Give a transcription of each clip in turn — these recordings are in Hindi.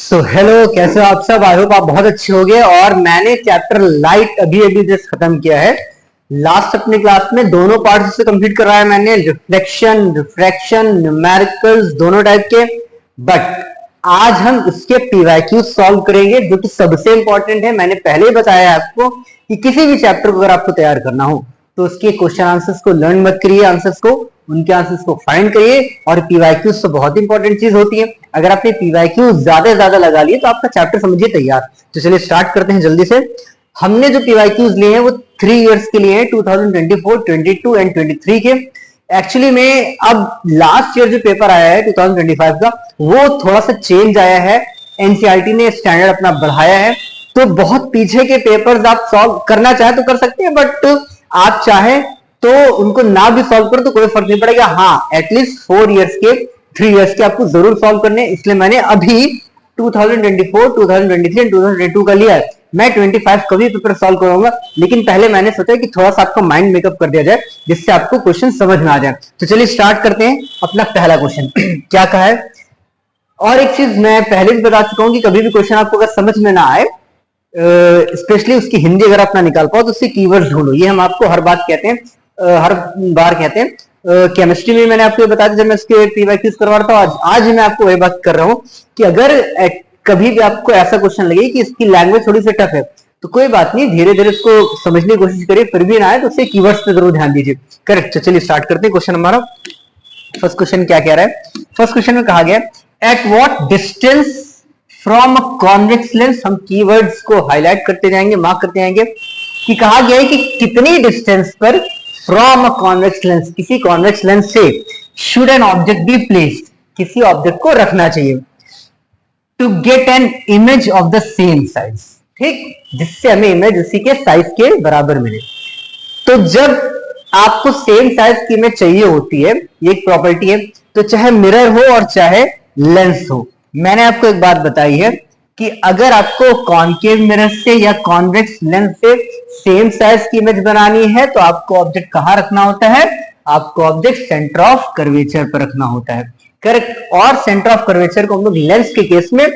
सो हेलो, कैसे हो आप सब। आई होप आप बहुत अच्छे होंगे। और मैंने चैप्टर लाइट अभी अभी जस्ट खत्म किया है। लास्ट अपनी क्लास में दोनों पार्ट्स से कंप्लीट करवाया मैंने, रिफ्लेक्शन, रिफ्रैक्शन, न्यूमेरिकल्स दोनों टाइप के। बट आज हम इसके पीवाईक्यू सॉल्व करेंगे जो कि सबसे इंपॉर्टेंट है। मैंने पहले ही बताया आपको कि किसी भी चैप्टर को अगर आपको तैयार करना हो तो उसके क्वेश्चन आंसर्स को लर्न मत करिए, आंसर्स को, उनके आंसर्स को फाइंड करिए। और पीवाईक्यू तो बहुत इंपॉर्टेंट चीज होती है। अगर आपने पीवाईक्यू ज्यादा लगा लिए तो आपका चैप्टर समझिए तैयार। तो चलिए स्टार्ट करते हैं जल्दी से। हमने जो पीवाईक्यूज लिए हैं वो 3 इयर्स के लिए हैं, 2024, 22 एंड 23 के। एक्चुअली में अब लास्ट ईयर जो पेपर आया है 2025 का, वो थोड़ा सा चेंज आया है। एनसीईआरटी ने स्टैंडर्ड अपना बढ़ाया है, तो बहुत पीछे के पेपर्स आप सॉल्व करना चाहे तो कर सकते हैं, बट आप चाहे तो उनको ना भी सॉल्व करो तो कोई फर्क नहीं पड़ेगा। हाँ, एटलीस्ट 4 इयर्स के, 3 इयर्स के आपको जरूर सॉल्व करने, इसलिए मैंने अभी 2024, 2023 एंड 2022 का लिया है। मैं 25 का भी पेपर सॉल्व करूंगा, लेकिन पहले मैंने सोचा कि थोड़ा सा आपका माइंड मेकअप कर दिया जाए जिससे आपको क्वेश्चन समझ में आ जाए। तो चलिए स्टार्ट करते हैं अपना पहला क्वेश्चन। क्या कहा है। और एक चीज मैं पहले भी बता चुका हूं कि कभी भी क्वेश्चन आपको अगर समझ में ना आए, स्पेशली उसकी हिंदी अगर आप ना निकाल पाओ तो उससे कीवर्ड्स ढूंढो। ये हम आपको हर बात कहते हैं, हर बार कहते हैं। केमिस्ट्री में मैंने आपको बताया था जब मैं इसके पीवाईक्यूज करवा रहा था। आज मैं आपको वही बात कर रहा हूं कि अगर कभी भी आपको ऐसा क्वेश्चन लगे कि इसकी लैंग्वेज थोड़ी सी टफ है तो कोई बात नहीं, धीरे धीरे इसको समझने की कोशिश करिए। फिर भी ना आए तो उससे कीवर्ड्स पे जरूर ध्यान दीजिए। करेक्ट। तो चलिए स्टार्ट करते हैं। क्वेश्चन हमारा फर्स्ट क्वेश्चन क्या कह रहा है। फर्स्ट क्वेश्चन में कहा गया eight what distance from a convex lens. हम कीवर्ड्स को हाईलाइट करते जाएंगे, मार्क करते जाएंगे कि कहा गया है कि कितनी डिस्टेंस पर फ्रॉम अ कॉन्वेक्स लेंस, किसी कॉन्वेक्स लेंस से, should an object be placed, किसी ऑब्जेक्ट को रखना चाहिए, to get an image of the same size. ठीक, जिससे हमें इमेज उसी के साइज के बराबर मिले। तो जब आपको सेम साइज की इमेज चाहिए होती है, ये एक प्रॉपर्टी है, तो चाहे मिरर हो और चाहे लेंस हो। मैंने आपको एक बात बताई है कि अगर आपको कॉनकेव मिरर से या कॉन्वेक्स लेंस से सेम साइज की इमेज बनानी है तो आपको ऑब्जेक्ट कहां रखना होता है, आपको ऑब्जेक्ट सेंटर ऑफ कर्वेचर पर रखना होता है। करेक्ट। और सेंटर ऑफ कर्वेचर को हम लोग लेंस के केस में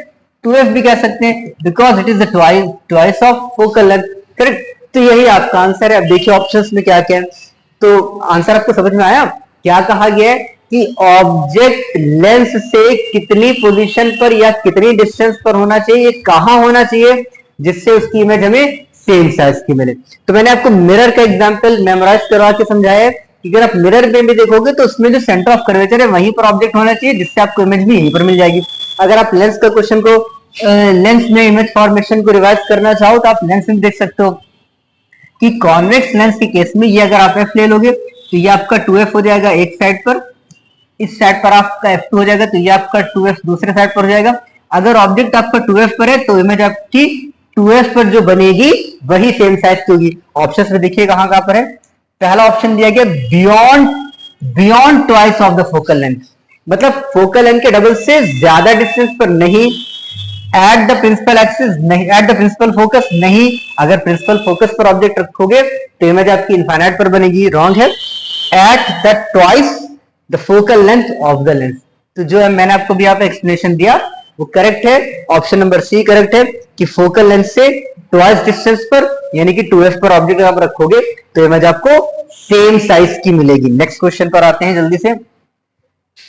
2f भी कह सकते हैं, because it is the twice of focal length. Correct. तो यही आपका आंसर है। अब देखिए ऑप्शंस में क्या क्या है। तो आंसर आपको समझ में आया। क्या कहा गया है कि ऑब्जेक्ट लेंस से कितनी पोजीशन पर या कितनी डिस्टेंस पर होना चाहिए, कहां होना चाहिए, जिससे उसकी इमेज हमें सेम साइज की मिले। तो मैंने आपको मिरर का एग्जांपल मेमोराइज करवा के समझाया है कि अगर आप मिरर में भी देखोगे तो उसमें जो सेंटर ऑफ कर्वेचर है वहीं पर ऑब्जेक्ट होना चाहिए, जिससे आपको इमेज भी यहीं पर मिल जाएगी। अगर आप लेंस का क्वेश्चन को, लेंस में इमेज फॉर्मेशन को रिवाइज करना चाहो तो आप लेंस में देख सकते हो कि कॉन्वेक्स लेंस के केस में ये अगर आप f ले लोगे तो ये आपका 2f हो जाएगा एक साइड पर, इस साइड पर आपका f2 हो जाएगा, तो ये आपका 2f दूसरे साइड पर हो जाएगा। अगर ऑब्जेक्ट आपका 2f पर है तो इमेज आपकी 2f पर जो बनेगी वही सेम साइज की होगी। ऑप्शंस में देखिए कहां कहां पर है। पहला ऑप्शन दिया गया beyond twice of the focal length, मतलब फोकल लेंथ के डबल से ज्यादा डिस्टेंस पर नहीं। एट द प्रिंसिपल एक्सिस नहीं, एट द प्रिंसिपल फोकस नहीं। अगर प्रिंसिपल फोकस पर ऑब्जेक्ट रखोगे तो इमेज आपकी इनफाइनाइट पर बनेगी, रॉन्ग है। At the twice the focal length of the lens, तो जो है मैंने आपको भी यहाँ पे एक्सप्लेनेशन दिया वो करेक्ट है। ऑप्शन नंबर सी करेक्ट है कि फोकल लेंथ से ट्वाइस डिस्टेंस पर यानी कि 2f पर ऑब्जेक्ट आप रखोगे तो इमेज आपको सेम साइज की मिलेगी। नेक्स्ट क्वेश्चन पर आते हैं जल्दी से।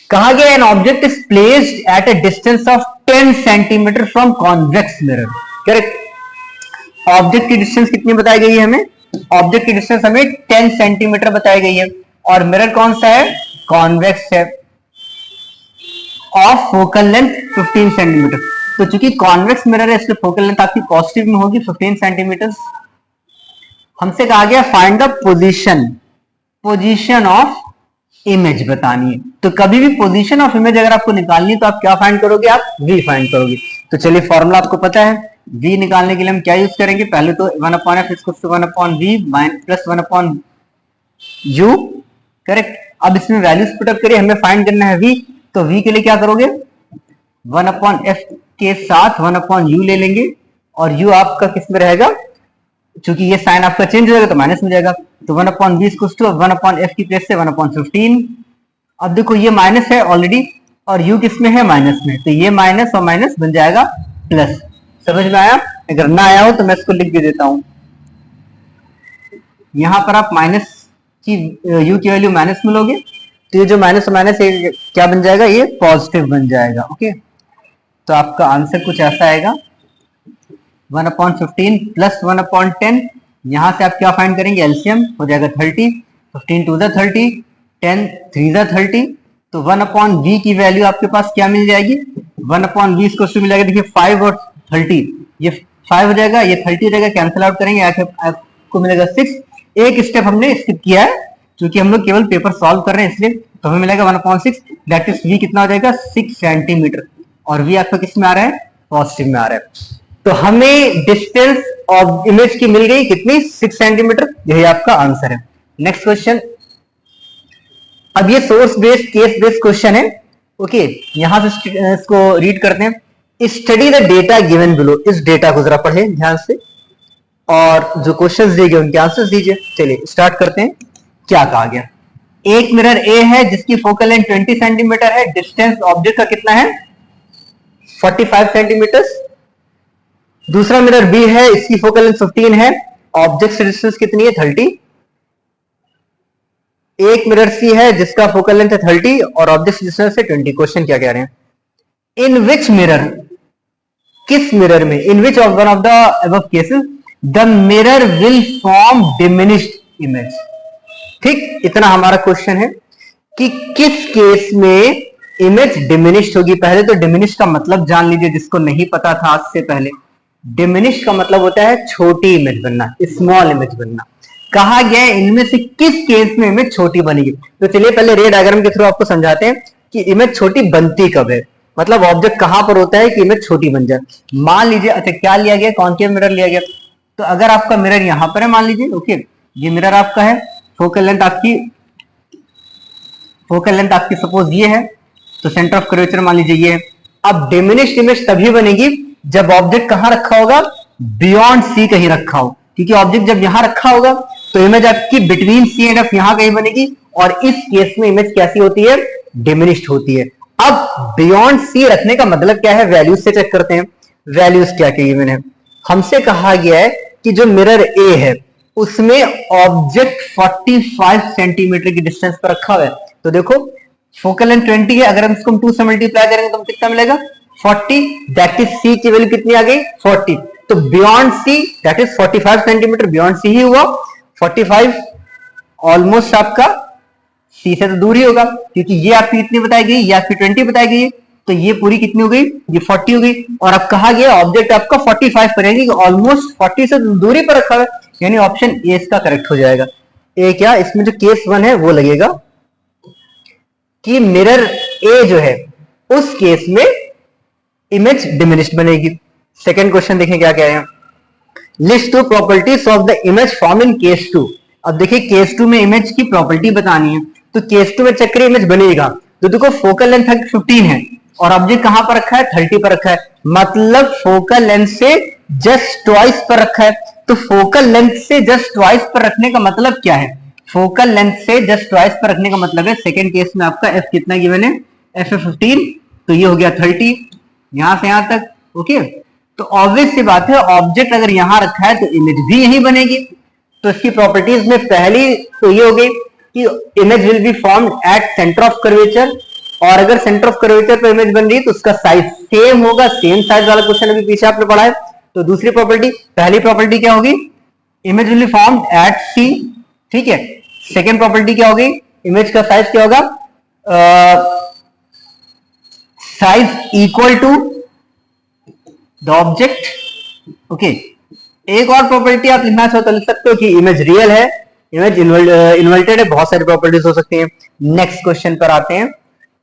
कहा गया an object is placed at a distance of 10 centimetre from convex mirror. Correct. Object की डिस्टेंस कितनी बताई गई है हमें, ऑब्जेक्ट की डिस्टेंस हमें 10 सेंटीमीटर बताई गई है। और मिरर कौन सा है, कॉन्वेक्स है, ऑफ फोकल लेंथ 15 सेंटीमीटर। तो चूंकि कॉन्वेक्स मिरर है इसलिए फोकल लेंथ आपकी पॉजिटिव में होगी 15 सेंटीमीटर। हमसे कहा गया find the position of image बतानी है। तो कभी भी पोजीशन ऑफ इमेज अगर आपको निकालनी है तो आप क्या फाइंड करोगे, आप v फाइंड करोगे। तो चलिए फॉर्मूला आपको पता है, v निकालने के लिए हम क्या यूज करेंगे, पहले तो 1/f = 1/v plus 1/u। Correct. अब इसमें वैल्यूज पुटअप करिए, हमें फाइंड करना है v, तो v के लिए क्या करोगे, 1/f के साथ 1/u ले लेंगे और u आपका किस में रहेगा, चूंकि ये साइन आपका चेंज हो जाएगा तो माइनस में जाएगा। तो 1/v = 1/f की प्लेस से 1/15। अब देखो ये माइनस है ऑलरेडी और u किस में है, माइनस में, तो ये माइनस और माइनस बन जाएगा प्लस। समझ में आया? अगर ना आया हो तो मैं इसको लिख भी देता हूं। यहां पर आप माइनस की यू की वैल्यू माइनस में लोगे तो ये जो माइनस माइनस क्या बन जाएगा, ये पॉजिटिव बन जाएगा। ओके, तो आपका आंसर कुछ ऐसा आएगा 1/15 प्लस 1/10। यहां से आप क्या फाइंड करेंगे, एलसीएम हो जाएगा 30, 15 टू द 30, 10 3 द 30, तो 1/v की वैल्यू आपके पास क्या मिल जाएगी, 1/v इसको मिल जाएगा। देखिए 5 और 30, ये 5 हो जाएगा, ये 30 हो जाएगा, कैंसिल आउट करेंगे, आपको मिलेगा 6। एक स्टेप हमने स्किप किया है क्योंकि हम लोग केवल पेपर सॉल्व कर रहे हैं, इसलिए तो हमें मिलेगा 1/6, दैट इज v कितना हो जाएगा 6 सेंटीमीटर, और v आपका किस में आ रहा है, पॉजिटिव में आ रहा है। तो हमें डिस्टेंस ऑफ इमेज की मिल गई कितनी, 6 सेंटीमीटर। यही आपका आंसर है। नेक्स्ट क्वेश्चन, अब ये source based case based question है। ओके, यहां से इसको रीड करते हैं। Study the data given below, इस डेटा को जरा पढ़े ध्यान से और जो क्वेश्चंस दिए गए उनके आंसर्स दीजिए। चलिए स्टार्ट करते हैं। क्या कहा गया, एक मिरर ए है जिसकी फोकल लेंथ 20 सेंटीमीटर है, डिस्टेंस ऑब्जेक्ट का कितना है 45 सेंटीमीटर। दूसरा मिरर बी है, इसकी फोकल लेंथ 15 है, ऑब्जेक्ट से डिस्टेंस कितनी है 30। एक मिरर सी है जिसका फोकल लेंथ है 30 और ऑब्जेक्ट डिस्टेंस है 20। क्वेश्चन क्या कह रहे हैं, इन विच मिरर, किस मिरर में, in which of one of the above cases the mirror will form diminished image. ठीक, इतना हमारा क्वेश्चन है कि किस केस में इमेज डिमिनिश्ड होगी। पहले तो डिमिनिश्ड का मतलब जान लीजिए, जिसको नहीं पता था आज से पहले। डिमिनिश्ड का मतलब होता है छोटी इमेज बनना, स्मॉल इमेज बनना। कहा गया है इनमें से किस केस में इमेज छोटी बनेगी। तो चलिए पहले रे डायग्राम के थ्रू आपको समझाते हैं कि इमेज छोटी बनती कब है, मतलब ऑब्जेक्ट कहां पर होता है कि इमेज छोटी बन जाए। मान लीजिए, अच्छा क्या लिया गया, कॉन्केव मिरर लिया गया। तो अगर आपका मिरर यहां पर है मान लीजिए, ओके, ये मिरर आपका है, फोकल लेंथ आपकी सपोज ये है, तो सेंटर ऑफ कर्वेचर मान लीजिए ये है। अब डिमिनिश्ड इमेज तभी बनेगी जब ऑब्जेक्ट कहां रखा होगा, बियॉन्ड सी कहीं रखा हो, क्योंकि ऑब्जेक्ट जब यहां रखा होगा तो इमेज आपकी बिटवीन सी एंड एफ यहां कहीं बनेगी, और इस केस में इमेज कैसी होती है, डिमिनिश्ड होती है। अब बियॉन्ड सी रखने का मतलब क्या है, वैल्यूज से चेक करते हैं। वैल्यूज क्या कही मैंने, हमसे कहा गया है कि जो मिरर ए है उसमें ऑब्जेक्ट 45 सेंटीमीटर की डिस्टेंस पर रखा हुआ है। तो देखो फोकल लेंथ 20 है, अगर हम इसको 2 से मल्टीप्लाई करेंगे तो कितना मिलेगा 40, दैट इज सी की वैल्यू कितनी आ गई 40। तो beyond C that is 45 centimetre, beyond C ही हुआ 45, ऑलमोस्ट आपका सी से तो दूर ही होगा, क्योंकि ये आपकी कितनी बताई गई, ये आपकी 20 बताई गई, तो ये पूरी कितनी हो गई, ये 40 हो गई। और अब कहा गया ऑब्जेक्ट आपका 45 पर है, ऑलमोस्ट 40 से दूरी पर रखा है, यानी ऑप्शन ए इसका करेक्ट हो जाएगा। ए क्या, इसमें जो केस 1 है वो लगेगा कि मिरर ए जो है उस केस में इमेज डिमिनिश्ड बनेगी। सेकंड क्वेश्चन देखें क्या कह रहे हैं, list 2 properties of the image form in case 2। अब देखिए केस 2 में इमेज की प्रॉपर्टी बतानी है, तो केस 2 में चेक करिए इमेज बनेगा। तो देखो फोकल लेंथ 15 है और ऑब्जेक्ट कहां पर रखा है 30 पर रखा है, मतलब फोकल लेंथ से जस्ट ट्वाइस पर रखा है। तो फोकल लेंथ से जस्ट ट्वाइस पर रखने का मतलब क्या है, फोकल लेंथ से जस्ट ट्वाइस पर रखने का मतलब है सेकंड केस में आपका एफ कितना गिवन है, एफ 15, तो ये हो गया 30 यहां से यहां तक। ओके, तो ऑब्वियस सी बात है ऑब्जेक्ट अगर यहां रखा है तो इमेज भी यही बनेगी। तो इसकी प्रॉपर्टीज में पहली तो ये हो गई कि image will be formed at centre of curvature, और अगर सेंटर ऑफ कर्वेचर पर इमेज बन रही है तो उसका साइज सेम होगा, सेम साइज वाला क्वेश्चन अभी पीछे आपने पढ़ा है। तो दूसरी प्रॉपर्टी, पहली प्रॉपर्टी क्या होगी, image will be formed at C, ठीक है। सेकेंड प्रॉपर्टी क्या होगी, इमेज का साइज क्या होगा, size equal to the object. Okay, एक और प्रॉपर्टी आप लिखना चाहो तो लिख सकते हो कि इमेज रियल है, इमेज इन्वर्टेड है, बहुत सारी प्रॉपर्टीज हो सकती हैं। नेक्स्ट क्वेश्चन पर आते हैं,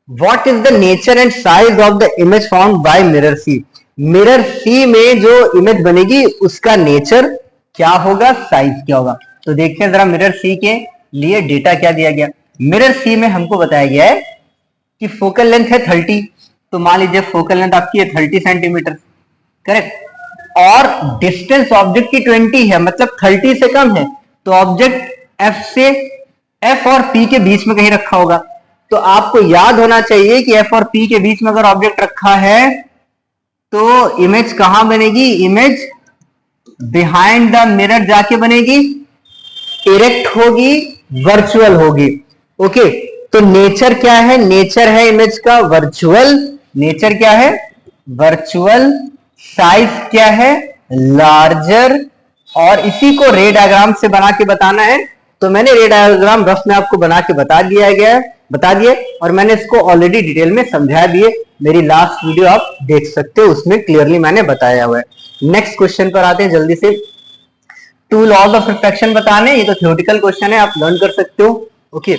what is the nature and size of the image formed by mirror C. Mirror C में जो इमेज बनेगी उसका नेचर क्या होगा, साइज क्या होगा। तो देखते हैं जरा मिरर सी के लिए डेटा क्या दिया गया। मिरर सी में हमको बताया गया है कि फोकल लेंथ है 30, तो मान लीजिए फोकल लेंथ आपकी है 30 सेंटीमीटर, करेक्ट, और डिस्टेंस ऑब्जेक्ट की 20 है, मतलब 30 से कम है, तो ऑब्जेक्ट एफ और पी के बीच में कहीं रखा होगा। तो आपको याद होना चाहिए कि एफ और पी के बीच में अगर ऑब्जेक्ट रखा है तो इमेज कहां बनेगी? इमेज बिहाइंड द मिरर जाके बनेगी, इरेक्ट होगी, वर्चुअल होगी। ओके, तो नेचर क्या है? नेचर है इमेज का वर्चुअल। नेचर क्या है? वर्चुअल। साइज क्या है? लार्जर। और इसी को रे डायग्राम से बना के बताना है, तो मैंने रे डायग्राम रफ में आपको बना के बता दिए, और मैंने इसको ऑलरेडी डिटेल में समझा दिए। मेरी लास्ट वीडियो आप देख सकते हो, उसमें क्लियरली मैंने बताया हुआ है। नेक्स्ट क्वेश्चन पर आते हैं जल्दी से। टू लॉज ऑफ रिफ्रैक्शन बताने, ये तो थ्योरेटिकल क्वेश्चन है, आप लर्न कर सकते हो। ओके,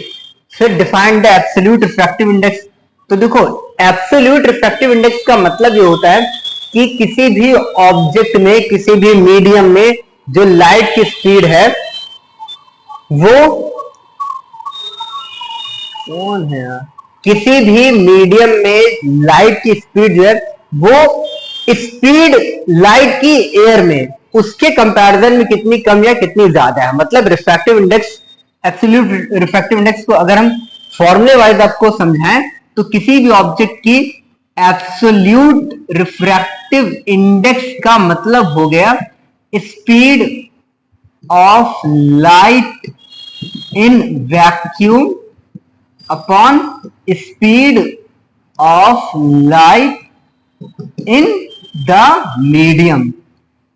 फिर defined the absolute refractive index. तो देखो, एब्सोल्यूट रिफ्रैक्टिव इंडेक्स का मतलब ये होता है कि किसी भी ऑब्जेक्ट में, किसी भी मीडियम में जो लाइट की स्पीड है वो, कौन है यार, किसी भी मीडियम में लाइट की स्पीड जो है वो स्पीड लाइट की एयर में उसके कंपैरिजन में कितनी कम या कितनी ज्यादा है। मतलब refractive index, absolute refractive index को अगर हम फॉर्मूले वाइज आपको समझाएं तो किसी भी ऑब्जेक्ट की एब्सोल्यूट रिफ्रैक्टिव इंडेक्स का मतलब हो गया speed of light in vacuum upon speed of light in the medium.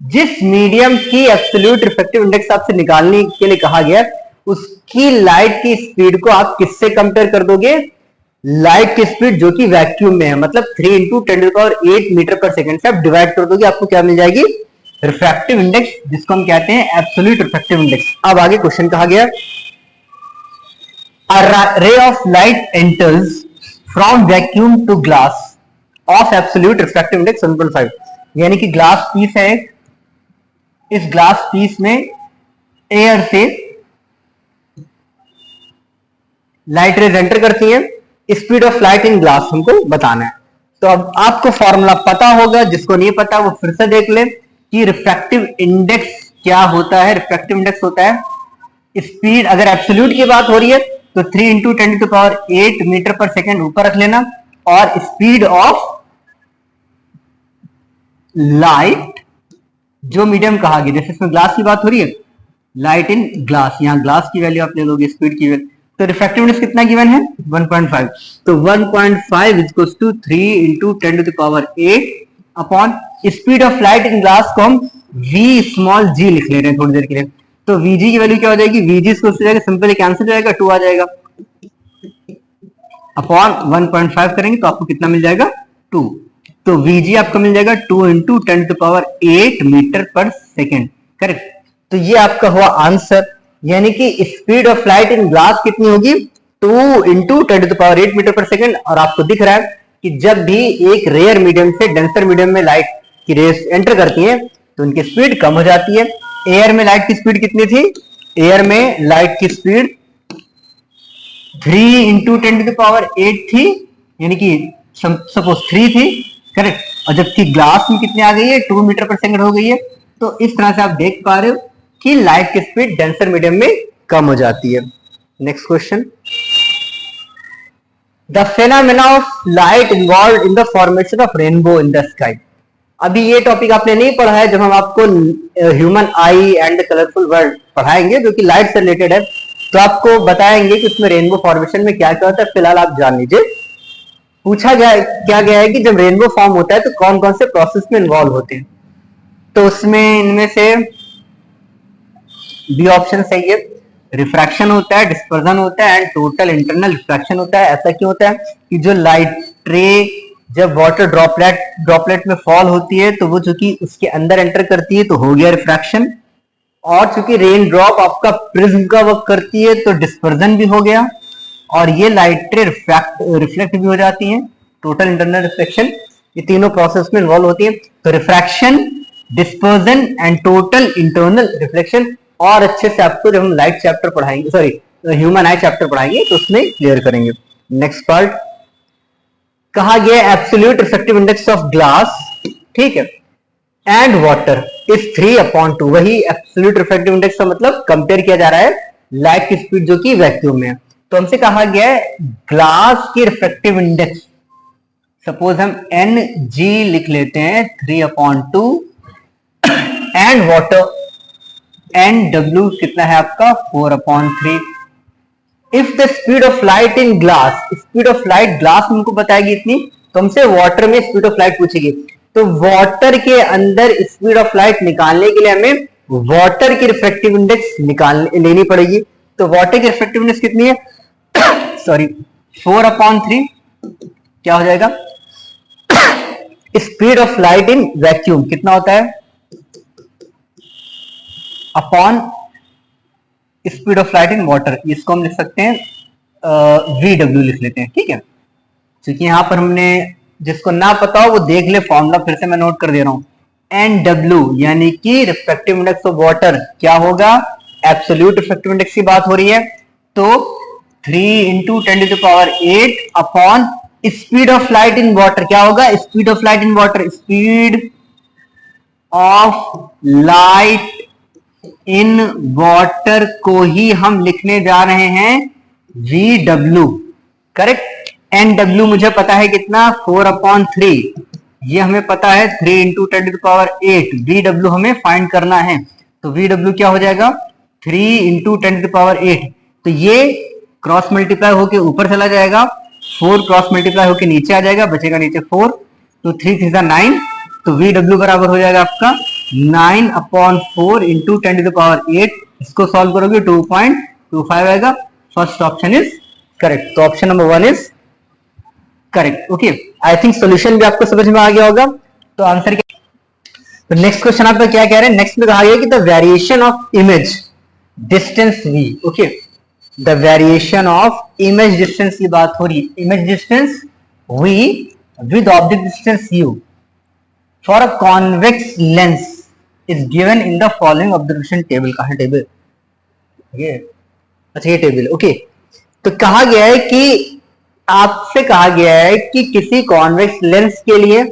जिस मीडियम की एब्सोल्यूट रिफ्रैक्टिव इंडेक्स आपसे निकालने के लिए कहा गया, उसकी लाइट की स्पीड को आप किससे कंपेयर कर दोगे? लाइट की स्पीड जो कि वैक्यूम में है, मतलब 3 इंटू 10⁸ मीटर पर सेकंड से आप डिवाइड कर दोगे, आपको क्या मिल जाएगी? रिफ्रैक्टिव इंडेक्स, जिसको हम कहते हैं एब्सोल्यूट रिफ्रैक्टिव इंडेक्स। अब आगे क्वेश्चन कहा गया, a ray of light enters from vacuum to glass of absolute refractive index 1.5। यानी कि ग्लास पीस है, इस ग्लास पीस में एयर से लाइट रेज एंटर करती हैं, speed of light in glass हमको बताना है। तो अब आपको फॉर्मूला पता होगा, जिसको नहीं पता वो फिर से देख ले कि रिफ्रैक्टिव इंडेक्स क्या होता है। रिफ्रैक्टिव इंडेक्स होता है स्पीड, अगर एब्सोल्यूट की बात हो रही है तो 3 इंटू 10⁸ मीटर पर सेकेंड ऊपर रख लेना, और स्पीड ऑफ लाइट जो मीडियम कहा गया, जैसे इसमें ग्लास की बात हो रही है, लाइट इन ग्लास, यहां ग्लास की वैल्यू आप ले लोगे, स्पीड की वैल्यू। तो रिफ्रैक्टिव इंडेक्स कितना गिवन है? 1.5। तो 1.5 equals to 3 into 10⁸ upon speed of light in glass को हम v स्मॉल g लिख ले रहे हैं थोड़ी देर के लिए। तो vg की वैल्यू क्या हो जाएगी? vg इसको जाएगा, सिंपली कैंसिल हो जाएगा, 2 आ जाएगा, अपॉन 1.5 करेंगे तो आपको कितना मिल जाएगा? 2। तो vg आपको मिल जाएगा 2 इंटू 10⁸ मीटर पर सेकेंड। करेक्ट। तो ये आपका हुआ आंसर, यानी कि speed of light in glass कितनी होगी? 2 इंटू 10⁸ मीटर पर सेकेंड। और आपको दिख रहा है कि जब भी एक रेयर मीडियम से डेंसर मीडियम में लाइट की रेस एंटर करती है तो उनकी स्पीड कम हो जाती है। एयर में लाइट की स्पीड कितनी थी? एयर में लाइट की स्पीड 3 इंटू 10⁸ थी, यानी कि सपोज 3 थी, करेक्ट। और जबकि ग्लास में कितनी आ गई है? 2 मीटर पर सेकंड हो गई है। तो इस तरह से आप देख पा रहे हो कि लाइट की स्पीड डेंसर मीडियम में कम हो जाती है। Next question, the phenomena of light involve in the formation of rainbow in the sky. अभी ये टॉपिक आपने नहीं पढ़ा है, जब हम आपको human I and colourful world पढ़ाएंगे जो कि लाइट से रिलेटेड है, तो आपको बताएंगे कि उसमें रेनबो फॉर्मेशन में क्या क्या होता है। फिलहाल आप जान लीजिए। पूछा क्या गया है कि जब रेनबो फॉर्म होता है तो कौन कौन से प्रोसेस में इन्वॉल्व होते हैं। तो उसमें इनमें से बी ऑप्शन सही है, रिफ्रैक्शन होता है, डिस्पर्जन होता है एंड टोटल इंटरनल रिफ्रैक्शन होता है। ऐसा क्यों होता है कि जो लाइट रे जब वाटर ड्रॉपलेट में फॉल होती है तो वो चूंकि उसके अंदर एंटर करती है तो हो गया रिफ्रैक्शन, और चूंकि रेन ड्रॉप आपका प्रिज्म का वर्क करती है तो डिस्पर्जन भी हो गया, और ये लाइट रे रिफ्लेक्ट भी हो जाती है, टोटल इंटरनल रिफ्लेक्शन। ये तीनों प्रोसेस में इन्वॉल्व होती है। तो refraction, dispersion and total internal reflection और अच्छे से आपको जब हम लाइट चैप्टर पढ़ाएंगे, सॉरी ह्यूमन आई चैप्टर पढ़ाएंगे तो उसमें क्लियर करेंगे। नेक्स्ट पार्ट कहा गया absolute refractive index of glass, ठीक है, एंड वाटर इज 3/2। वही एब्सोल्यूट रिफ्रैक्टिव इंडेक्स का मतलब कंपेयर किया जा रहा है लाइट की स्पीड जो कि वैक्यूम में है। तो हमसे कहा गया है ग्लास की रिफ्रैक्टिव इंडेक्स सपोज हम एन जी लिख लेते हैं 3/2 एंड वाटर एन डब्ल्यू कितना है आपका 4/3। If the speed of light in glass, speed of light glass में हमको बताएगी इतनी, तो हमसे वाटर में स्पीड ऑफ लाइट पूछेगी। तो वाटर के अंदर स्पीड ऑफ लाइट निकालने के लिए हमें वाटर की रिफ्रैक्टिव इंडेक्स लेनी पड़ेगी। तो वाटर की रिफ्रैक्टिव इंडेक्स कितनी है सॉरी 4/3 क्या हो जाएगा speed of light in vacuum कितना होता है upon speed of light in water. इसको हम लिख सकते हैं VW लिख लेते हैं, ठीक है। क्योंकि यहां पर हमने जिसको ना पता हो वो देख ले, फॉर्मूला फिर से मैं नोट कर दे रहा हूं। NW यानी कि रिफ्रैक्टिव इंडेक्स ऑफ वाटर क्या होगा, एब्सोल्यूट रिफ्रैक्टिव इंडेक्स की बात हो रही है, तो 3 × 10⁸ upon speed of light in water क्या होगा, speed of light in water, speed of light in water को ही हम लिखने जा रहे हैं VW, करेक्ट। NW मुझे पता है कितना 4/3, ये हमें पता है 3 × 10⁸। VW हमें फाइंड करना है, तो VW क्या हो जाएगा 3 × 10⁸। तो ये क्रॉस मल्टीप्लाई होके ऊपर चला जाएगा, 4 क्रॉस मल्टीप्लाई होके नीचे आ जाएगा, बचेगा नीचे 4, तो 3 × 9, तो VW बराबर हो जाएगा आपका 9/4 × 10⁸। इसको सॉल्व करोगे 2.25 आएगा। फर्स्ट ऑप्शन इज करेक्ट, तो option number 1 is correct. Okay, I think solution भी आपको समझ में आ गया होगा। तो आंसर क्या, तो नेक्स्ट क्वेश्चन आपका क्या कह रहे हैं, नेक्स्ट में कहा गया कि the variation of image distance v, okay, the variation of image distance की बात हो रही है, image distance v with object distance u for a convex lens is given in the following observation table. कहा है टेबल, ये अच्छा ये टेबल, ओके। तो कहा गया है कि आपसे कहा गया है कि किसी कॉन्वेक्स लेंस के लिए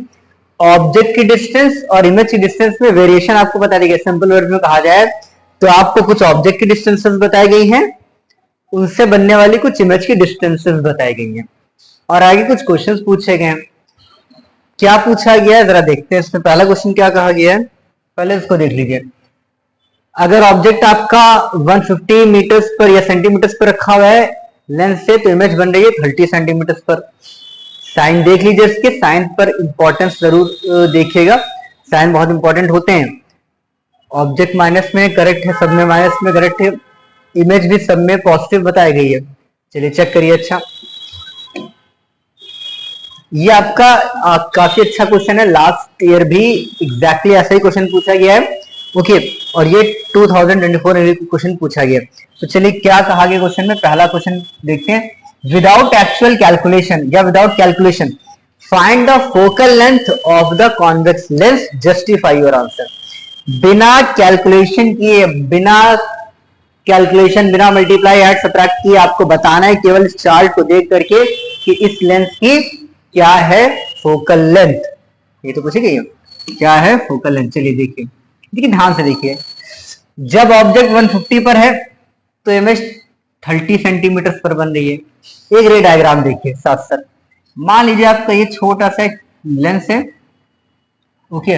ऑब्जेक्ट की डिस्टेंस और इमेज की डिस्टेंस में वेरिएशन आपको बता दी गई। सिंपल वर्ड में कहा जाए तो आपको कुछ ऑब्जेक्ट की डिस्टेंसेस बताई गई हैं, उनसे बनने वाली कुछ इमेज की डिस्टेंसेस बताई गई हैं, और आगे कुछ क्वेश्चंस पूछे गए हैं। क्या पूछा गया है जरा देखते हैं। इसमें पहला क्वेश्चन क्या कहा गया है, पहले इसको देख लीजिए। अगर ऑब्जेक्ट आपका 150 मीटर्स पर या सेंटीमीटर्स पर रखा हुआ है लेंस से, तो इमेज बन रही है 30 सेंटीमीटर्स पर। साइन देख लीजिए, इसके साइन पर इंपॉर्टेंस जरूर देखिएगा, साइन बहुत इंपॉर्टेंट होते हैं। ऑब्जेक्ट माइनस में करेक्ट है, सब में माइनस में करेक्ट है, इमेज भी सब में पॉजिटिव बताई गई है। चलिए चेक करिए। अच्छा, ये आपका काफी अच्छा क्वेश्चन है, लास्ट ईयर भी एग्जैक्टली ऐसा ही क्वेश्चन पूछा गया है, ओके, और ये 2024 क्वेश्चन पूछा गया। तो चलिए क्या कहा गया क्वेश्चन में, पहला क्वेश्चन देखते हैं। विदाउट एक्चुअल कैलकुलेशन या without calculation find the focal length of the convex lens, justify your answer. बिना कैलकुलेशन किए, बिना मल्टीप्लाई ऐड सब्ट्रैक्ट किए आपको बताना है केवल इस चार्ट को देख करके कि इस लेंस की क्या है फोकल लेंथ। ये तो पूछी गई है क्या है फोकल लेंथ। चलिए देखिए, देखिए ध्यान से देखिए, जब ऑब्जेक्ट 150 पर है तो इमेज 30 सेंटीमीटर पर बन रही है। एक रे डायग्राम देखिए साथ साथ। मान लीजिए आपका ये छोटा सा लेंस है, ओके,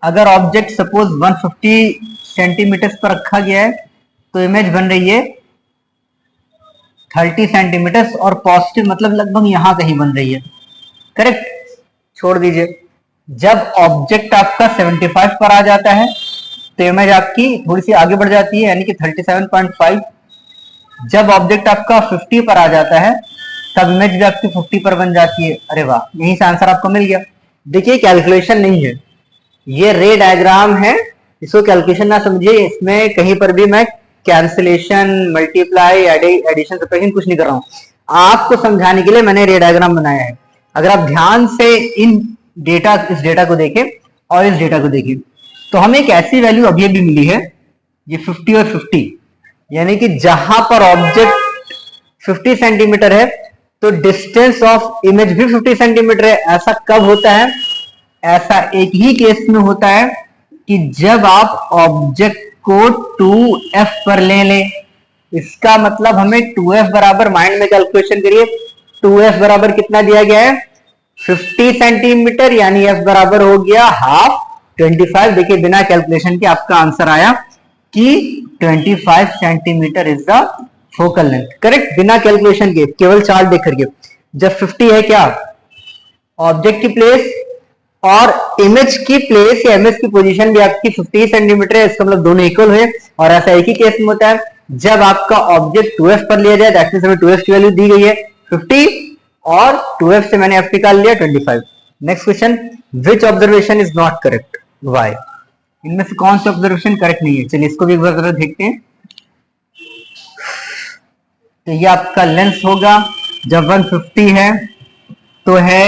अगर ऑब्जेक्ट सपोज 150 सेंटीमीटर पर रखा गया है तो इमेज बन रही है 30 सेंटीमीटर, और पॉजिटिव मतलब लगभग यहां कहीं बन रही है, करेक्ट। छोड़ दीजिए, जब ऑब्जेक्ट आपका 75 पर आ जाता है तो इमेज आपकी थोड़ी सी आगे बढ़ जाती है, यानी कि 37.5। जब ऑब्जेक्ट आपका 50 पर आ जाता है तब इमेज भी आपकी 50 पर बन जाती है। अरे वाह, यहीं से आंसर आपको मिल गया। देखिए कैलकुलेशन नहीं है, ये रे डायग्राम है, इसको कैलकुलेशन ना समझिए। इसमें कहीं पर भी मैं कैंसिलेशन, मल्टीप्लाई, एडिशन, सब्ट्रैक्शन कुछ नहीं कर रहा हूं, आपको समझाने के लिए मैंने रे डायग्राम बनाया है। अगर आप ध्यान से इस डेटा को देखें और इस डेटा को देखें तो हमें एक ऐसी वैल्यू अभी अभी मिली है, ये 50 और 50, यानी कि जहां पर ऑब्जेक्ट 50 सेंटीमीटर है तो डिस्टेंस ऑफ इमेज भी 50 सेंटीमीटर है। ऐसा कब होता है, ऐसा एक ही केस में होता है कि जब आप ऑब्जेक्ट को 2f पर ले लें। इसका मतलब हमें 2f बराबर, माइंड में कैलकुलेशन करिए, 2f बराबर कितना दिया गया है 50 सेंटीमीटर, यानी f बराबर हो गया हाफ 25। देखिए बिना कैलकुलेशन के आपका आंसर आया कि 25 centimetre is the focal length. Correct, बिना कैलकुलेशन के, केवल चार्ट देख करके। जब 50 है क्या ऑब्जेक्ट की प्लेस और इमेज की प्लेस या इमेज की पोजीशन भी आपकी 50 सेंटीमीटर है, इसका मतलब दोनों इक्वल हुए। और ऐसा एक ही केस में होता है जब आपका ऑब्जेक्ट 2f पर लिया जाए, दैट मींस हमें 2f की वैल्यू दी गई है 50 और 2f से मैंने f निकाल लिया 25। Next question, which observation is not correct, why? इनमें से कौन सा ऑब्जर्वेशन करेक्ट नहीं है? चलिए इसको भी एक बार जरा देखते हैं। तो ये आपका लेंस होगा, जब 150 है तो है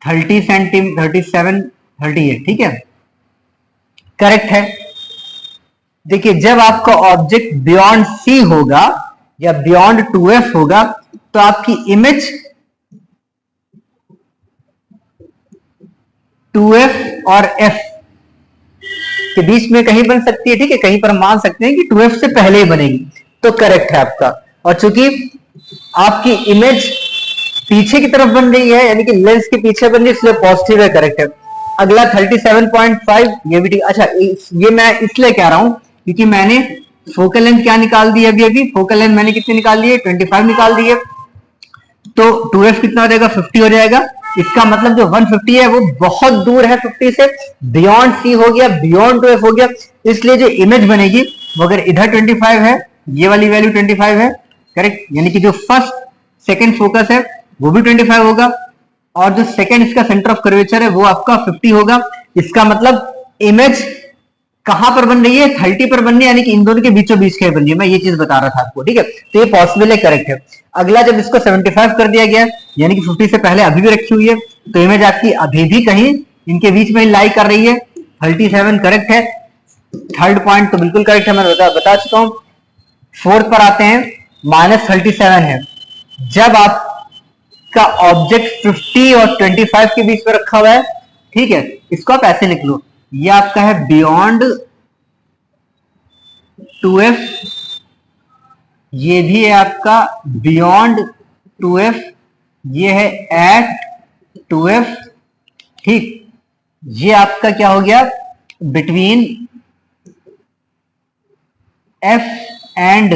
30 सेंटीमीटर, 37, 38, ठीक है, करेक्ट है। देखिए जब आपका ऑब्जेक्ट बियॉन्ड सी होगा या बियॉन्ड 2f होगा तो आपकी इमेज 2f और f के बीच में कहीं बन सकती है, ठीक है, कहीं पर मान सकते हैं कि 2f से पहले ही बनेगी, तो करेक्ट है आपका। और चूंकि आपकी इमेज पीछे की तरफ बन रही है, यानी कि लेंस के पीछे बन रही है, इसलिए पॉजिटिव है, करेक्ट है। अगला 37.5, ये भी ठीक। अच्छा ये मैं इसलिए कह रहा हूं क्योंकि मैंने फोकल लेंथ क्या निकाल दी है अभी फोकल लेंथ मैंने कितनी निकाल ली है 25 निकाल दी है, तो 2f कितना हो जाएगा 50 हो जाएगा। इसका मतलब जो 150 है वो बहुत दूर है 50 से, बियॉन्ड सी हो गया, बियॉन्ड 2f हो गया, इसलिए जो इमेज बनेगी वो अगर इधर 25 है, ये वाली वैल्यू 25 है, करेक्ट, यानी कि जो फर्स्ट सेकंड फोकस है वो भी 25 होगा और जो सेकंड इसका सेंटर ऑफ कर्वेचर है वो आपका 50 होगा। इसका मतलब इमेज कहां पर बन रही है 30 पर बन रही है, यानी कि इन दोनों के बीचों बीच के बन रही है, मैं ये चीज बता रहा था आपको, ठीक है। तो ये पॉसिबल है, करेक्ट है। अगला जब इसको 75 कर दिया गया यानी कि 50 से पहले अभी भी रखी हुई है, तो इमेज आपकी अभी भी कहीं इनके बीच में लाई कर रही है, 37 करेक्ट है। थर्ड पॉइंट तो बिल्कुल करेक्ट है, मैं बता चुका हूं। फोर्थ पर आते हैं, -37 है। जब आपका ऑब्जेक्ट 50 और 25 के बीच में रखा हुआ है, ठीक है, इसको आप ऐसे लिख लो, ये आपका है बियॉन्ड 2f, ये भी है आपका बियॉन्ड 2f, ये है एट 2f, ठीक। ये आपका क्या हो गया बिटवीन f एंड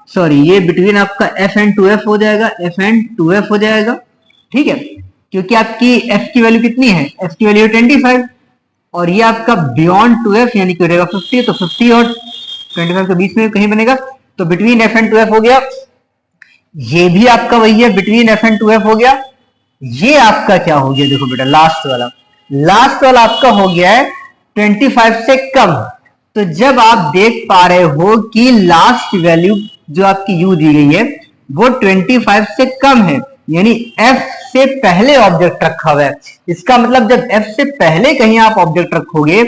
सॉरी, ये बिटवीन आपका f एंड 2f हो जाएगा, f एंड 2f हो जाएगा, ठीक है, क्योंकि आपकी f की वैल्यू कितनी है, f की वैल्यू 25 और ये आपका बियॉन्ड 2f यानी कि रहेगा 50, तो 50 और 25 के बीच में कहीं बनेगा, तो बिटवीन f एंड 2f हो गया। ये भी आपका वही है, बिटवीन f एंड 2f हो गया। ये आपका क्या हो गया, देखो बेटा लास्ट वाला आपका हो गया है 25 से कम। तो जब आप देख पा रहे हो कि लास्ट वैल्यू जो आपकी u दी गई है वो 25 से कम है, यानी f से पहले ऑब्जेक्ट रखा हुआ है, इसका मतलब जब f से पहले कहीं आप ऑब्जेक्ट रखोगे,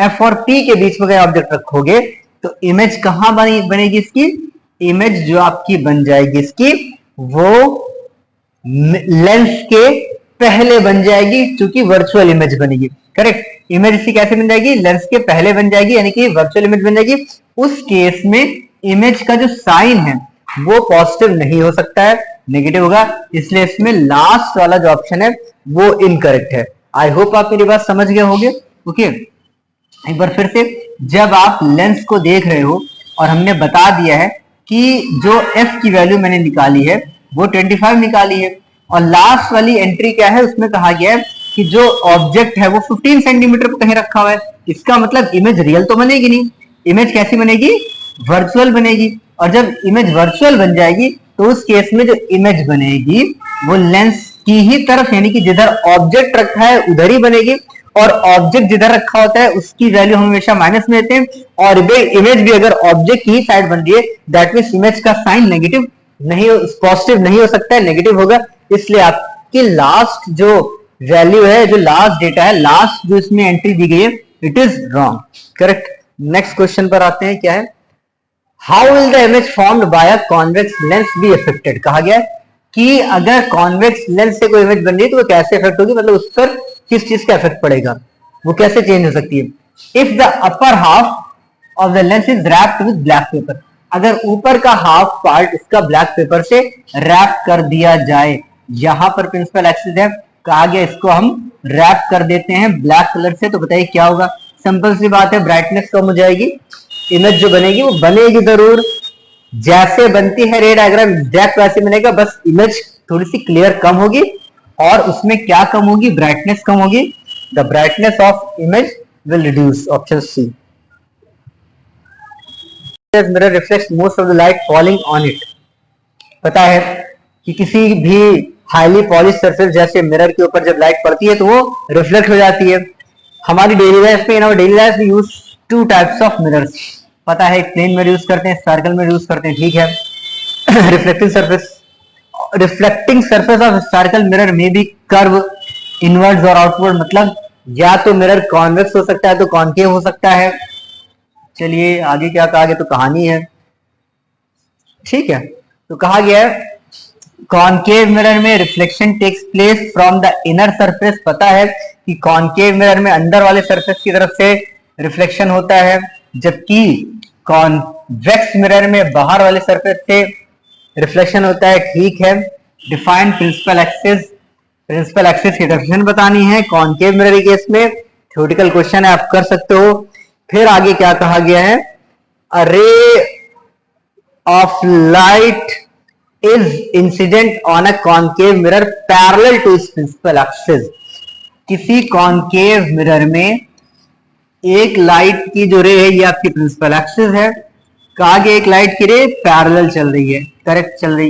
f और p के बीच में कहीं ऑब्जेक्ट रखोगे, तो इमेज कहां बनेगी इसकी, इमेज जो आपकी बन जाएगी इसकी वो लेंस के पहले बन जाएगी, क्योंकि वर्चुअल इमेज बनेगी, करेक्ट। इमेज इसकी कैसे बन जाएगी, लेंस के पहले बन जाएगी, यानी कि वर्चुअल इमेज बन जाएगी। उस केस में इमेज का जो साइन है वो पॉजिटिव नहीं हो सकता है, नेगेटिव होगा, इसलिए इसमें लास्ट वाला जो ऑप्शन है वो इनकरेक्ट है। आई होप आप मेरी बात समझ गए होंगे, ओके। एक बार फिर से, जब आप लेंस को देख रहे हो और हमने बता दिया है कि जो f की वैल्यू मैंने निकाली है वो 25 निकाली है, और लास्ट वाली एंट्री क्या है, उसमें कहा गया है कि जो ऑब्जेक्ट है वो 15 सेंटीमीटर पर कहीं रखा हुआ है, इसका मतलब इमेज रियल तो बनेगी नहीं, इमेज कैसी बनेगी, वर्चुअल बनेगी। और जब इमेज वर्चुअल बन जाएगी तो उस केस में जो इमेज बनेगी वो लेंस की ही तरफ, यानी कि जिधर ऑब्जेक्ट रखा है उधर ही बनेगी, और ऑब्जेक्ट जिधर रखा होता है उसकी वैल्यू हम हमेशा माइनस में लेते हैं, और इमेज भी अगर ऑब्जेक्ट की ही साइड बन रही है दैट मींस इमेज का साइन नेगेटिव नहीं, पॉजिटिव नहीं हो सकता है, नेगेटिव होगा। इसलिए आपकी लास्ट जो वैल्यू है, जो लास्ट डेटा है, लास्ट जो इसमें एंट्री दी गई है, it is wrong, correct. Next question पर आते हैं, क्या है, how will the image formed bye a convex lens be affected. कहा गया है कि अगर कॉन्वेक्स लेंस से कोई इमेज बन रही है तो वो कैसे इफेक्ट होगी, मतलब उस पर किस चीज का इफेक्ट पड़ेगा, वो कैसे चेंज हो सकती है। If the upper half of the lens is wrapped with black pepper, अगर ऊपर का हाफ पार्ट इसका ब्लैक पेपर से रैप कर दिया जाए, यहां पर प्रिंसिपल एक्सिस है, कहा गया इसको हम रैप कर देते हैं ब्लैक कलर से, तो बताइए क्या होगा। सिंपल सी बात है, ब्राइटनेस कम हो जाएगी, इमेज जो बनेगी वो बनेगी जरूर, जैसे बनती है रे डायग्राम एग्जैक्ट वैसे बनेगा, बस इमेज थोड़ी सी क्लियर कम होगी, और उसमें क्या कम होगी, ब्राइटनेस कम होगी, the brightness of image will reduce, option C. Mirror reflects most of the light falling on it. पता है कि किसी भी हाईली पॉलिश सरफेस जैसे मिरर के ऊपर जब लाइट पड़ती है तो वो रिफ्लेक्ट हो जाती है। हमारी डेली लाइफ में, in our daily life we use two types of mirrors. पता है, एक प्लेन में यूज करते हैं, सर्कल में यूज करते हैं, ठीक है। Reflecting surface of circle mirror में भी कर्व, इनवर्ड्स और आउटवर्ड, मतलब या तो मिरर कॉन्वेक्स हो सकता है तो कॉन्केव हो सकता है। चलिए आगे क्या कहा गया, तो कहानी है, ठीक है। तो कहा गया है कॉन्केव मिरर में reflection takes place from the inner surface. पता है कि कॉन्केव मिरर में अंदर वाले सरफेस की तरफ से रिफ्लेक्शन होता है, जबकि कॉन्वेक्स मिरर में बाहर वाले सरफेस से रिफ्लेक्शन होता है, ठीक है। Define principal axis, principal axis की डेफिनेशन बतानी है कॉन्केव मिरर के केस में, थ्योरेटिकल क्वेश्चन है, आप कर सकते हो। फिर आगे क्या कहा गया है, a ray of light is incident on a concave mirror parallel to its principal axis. किसी कॉन्केव मिरर में एक लाइट की जो रे है ये आपकी प्रिंसिपल एक्सिस है, कहा गया एक लाइट की रे पैरेलल चल रही है, करेक्ट चल रही।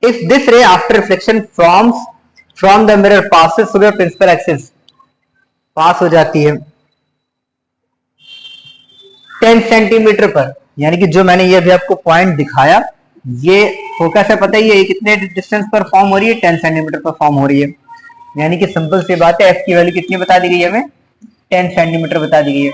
If this ray after reflection from the mirror passes through the principal axis, pass हो जाती है 10 सेंटीमीटर पर, यानी कि जो मैंने ये अभी आपको पॉइंट दिखाया, ये फोकस है, पता ही है ये कितने डिस्टेंस पर फॉर्म हो रही है, 10 सेंटीमीटर पर फॉर्म हो रही है, यानी कि सिंपल सी बात है, एफ की वैल्यू कितनी बता दी गई है हमें, 10 सेंटीमीटर बता दी गई है।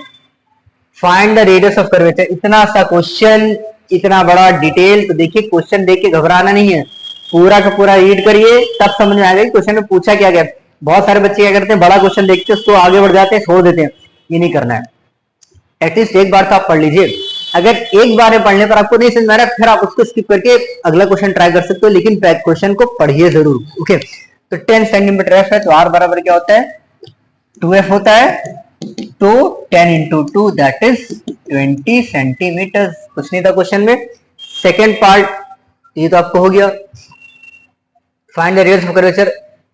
Find the radius of curvature, इतना सा क्वेश्चन, इतना बड़ा डिटेल, तो देखिए क्वेश्चन देख के घबराना नहीं है, पूरा का पूरा रीड करिए, तब समझ में आएगा कि क्वेश्चन में पूछा क्या गया। बहुत सारे बच्चे क्या करते हैं, बड़ा क्वेश्चन देखते हैं उसको आगे बढ़ जाते हैं, छोड़ देते हैं, ये नहीं करना है। एटलीस्ट एक बार तो आप पढ़ लीजिए, अगर एक बार में पढ़ने पर आपको नहीं समझ में आ रहा फिर आप उसको स्किप करके अगला क्वेश्चन ट्राई कर सकते हो, लेकिन क्वेश्चन को पढ़िए जरूर, ओके। तो 10 सेंटीमीटर एफ है, तो आर बराबर क्या होता है, 2f होता है, तो 10 इंटू 2 दैट इज 20 सेंटीमीटर। कुछ नहीं था क्वेश्चन में। सेकेंड पार्ट ये तो आपको हो गया, find the radius of curvature.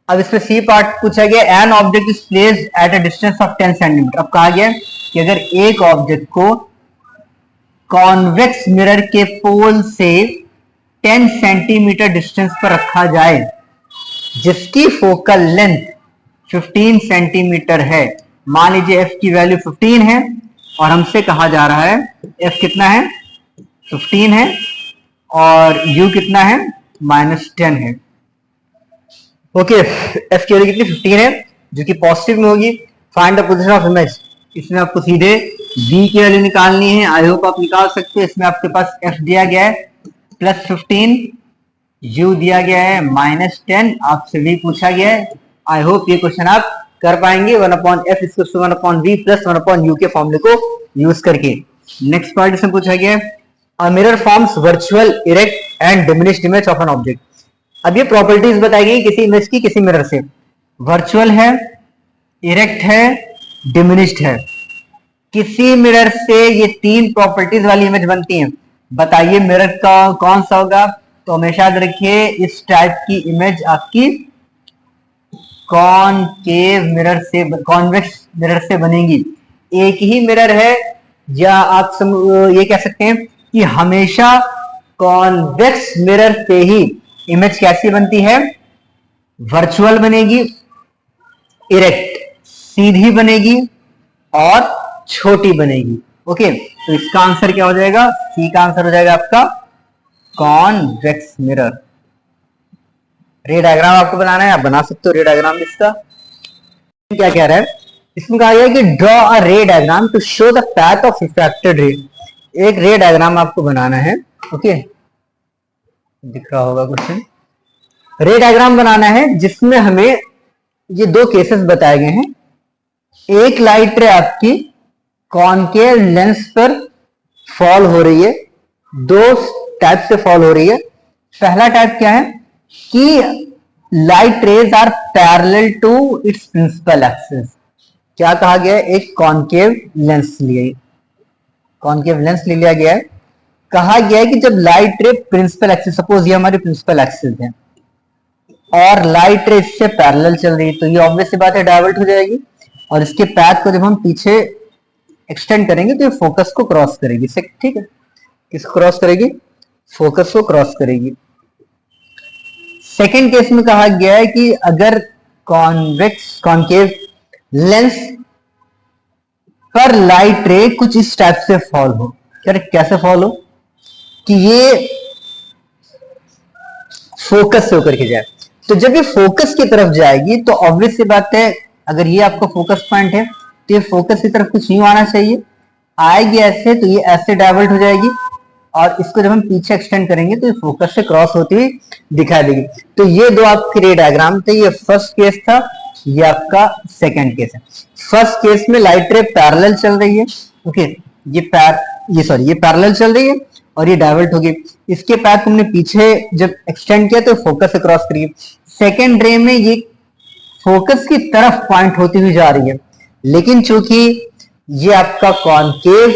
अब इसमें सी पार्ट पूछा गया, an object is placed at a distance of 10 centimetre. अब कहा गया कि अगर एक ऑब्जेक्ट को कॉन्वेक्स मिरर के पोल से 10 सेंटीमीटर डिस्टेंस पर रखा जाए, जिसकी फोकल लेंथ 15 सेंटीमीटर है, मान लीजिए f की वैल्यू 15 है और हमसे कहा जा रहा है f कितना है, 15 है, और u कितना है, -10 है, ओके। f की वैल्यू कितनी, 15 है, जो कि पॉजिटिव में होगी। Find the position of image, इसमें आपको सीधे v की वैल्यू निकालनी है, आई होप आप निकाल सकते हो। इसमें आपके पास f दिया गया है +15, u दिया गया है -10, आपसे v पूछा गया है। आई होप ये क्वेश्चन आप कर पाएंगे 1/f = 1/v + 1/u के फॉर्मूले को यूज करके। नेक्स्ट पार्ट इसमें पूछा गया है, a mirror forms virtual erect and diminished image of an object. अब ये प्रॉपर्टीज बताई गई किसी इमेज की, किसी मिरर से, वर्चुअल है, इरेक्ट है, डिमिनिश्ड है। किसी मिरर से ये तीन प्रॉपर्टीज वाली इमेज बनती है, बताइए मिरर का कौन सा होगा। तो हमेशा याद रखिए इस टाइप की इमेज आपकी कॉनकेव मिरर से, कॉन्वेक्स मिरर से बनेगी। एक ही मिरर है, या आप ये कह सकते हैं कि हमेशा कॉन्वेक्स मिरर से ही इमेज कैसी बनती है, वर्चुअल बनेगी, इरेक्ट सीधी बनेगी, और छोटी बनेगी, ओके। तो इसका आंसर क्या हो जाएगा, सी का आंसर हो जाएगा आपका कॉन्वेक्स मिरर। रे डायग्राम आपको बनाना है, आप बना सकते हो रे डायग्राम। इसका क्या कह रहा है, इसमें कहा गया कि draw a ray diagram to show the path of refracted ray. एक रे डायग्राम आपको बनाना है, ओके, दिख रहा होगा क्वेश्चन। रे डायग्राम बनाना है जिसमें हमें ये दो केसेस बताए गए हैं, एक लाइट रे आपकी कॉनकेव लेंस पर फॉल हो रही है, दो टाइप से फॉल हो रही है। पहला टाइप क्या है कि light rays are parallel to its principal axis. क्या कहा गया है, एक कॉनकेव लेंस लिए, कॉनकेव लेंस ले लिया गया है। कहा गया है कि जब लाइट रे प्रिंसिपल एक्सिस, सपोज ये हमारी प्रिंसिपल एक्सिस है और लाइट रे इससे पैरेलल चल रही है, तो ये ऑब्वियस सी बात है डाइवर्ट हो जाएगी, और इसके पैथ को जब हम पीछे एक्सटेंड करेंगे तो ये फोकस को क्रॉस करेगी। ठीक है, किसको क्रॉस करेगी, फोकस को क्रॉस करेगी। सेकेंड केस में कहा गया है कि अगर कॉन्वेक्स कॉनकेव लेंस पर लाइट रे कुछ इस टाइप से फॉल हो, कैसे फॉल हो कि ये फोकस से होकर के जाए, तो जब ये फोकस की तरफ जाएगी तो ऑब्वियस सी बात है, अगर ये आपका फोकस पॉइंट है तो ये फोकस की तरफ कुछ यूं आना चाहिए, आएगी ऐसे तो ये ऐसे डाइवर्ट हो जाएगी, और इसको जब हम पीछे एक्सटेंड करेंगे तो ये फोकस से क्रॉस होती हुई दिखाई देगी। तो ये दो आपके रे डायग्राम थे, ये फर्स्ट केस था, ये आपका सेकंड केस है। फर्स्ट केस में लाइट रे पैरेलल चल रही है, ओके, ये पैरेलल चल रही है और ये डाइवर्ट हो गई, इसके पैथ हमने पीछे जब एक्सटेंड किया तो फोकस से क्रॉस करिए। सेकेंड रे में ये फोकस की तरफ पॉइंट होती हुई जा रही है, लेकिन चूंकि ये आपका कॉनकेव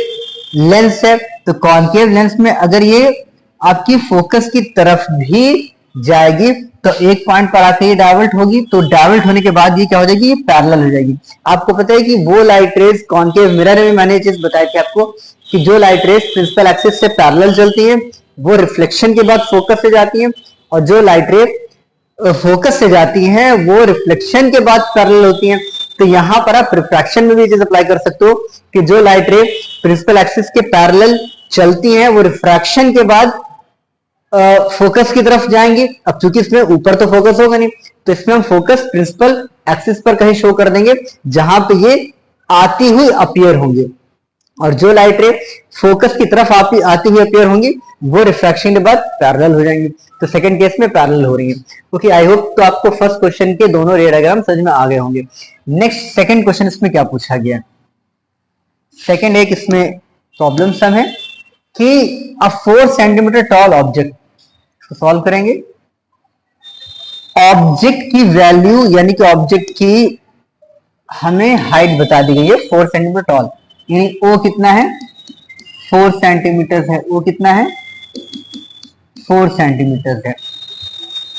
लेंस है, तो कॉनकेव लेंस में अगर ये आपकी फोकस की तरफ भी जाएगी तो एक पॉइंट पर आके ये डाइवर्ट होगी, तो डाइवर्ट होने के बाद ये क्या हो जाएगी, ये पैरेलल हो जाएगी। आपको पता है कि वो लाइट रेज कॉनकेव मिरर में मैंने ये चीज बताई थी आपको कि जो लाइट रेज प्रिंसिपल एक्सिस से पैरेलल चलती है वो रिफ्लेक्शन के बाद फोकस से जाती है, और जो लाइट रे फोकस से जाती है वो रिफ्लेक्शन के बाद पैरेलल होती है। तो यहां पर आप रिफ्रैक्शन में भी ये चीज अप्लाई कर सकते हो कि जो लाइट रे प्रिंसिपल एक्सिस के पैरेलल चलती हैं वो रिफ्रैक्शन के बाद फोकस की तरफ जाएंगे। अब चूंकि इसमें ऊपर तो फोकस होगा नहीं, तो इसमें हम फोकस प्रिंसिपल एक्सिस पर कहीं शो कर देंगे जहां पे ये आती हुई अपीयर होंगे, और जो लाइट रे फोकस की तरफ आती हुई अपीयर होंगी वो रिफ्रैक्शन के बाद पैरेलल हो जाएंगी। तो सेकंड केस में पैरेलल हो रही है। ओके, आई होप तो आपको फर्स्ट क्वेश्चन के दोनों रे डायग्राम समझ में आ गए होंगे। नेक्स्ट सेकंड क्वेश्चन इसमें क्या पूछा गया, सेकंड एक इसमें प्रॉब्लम सम है कि अ 4 सेंटीमीटर टॉल ऑब्जेक्ट, सॉल्व करेंगे। ऑब्जेक्ट की वैल्यू यानी कि ऑब्जेक्ट की हमें हाइट बता दी गई है 4 सेंटीमीटर टॉल, यानी ओ कितना है 4 सेंटीमीटर है, ओ कितना है 4 सेंटीमीटर है।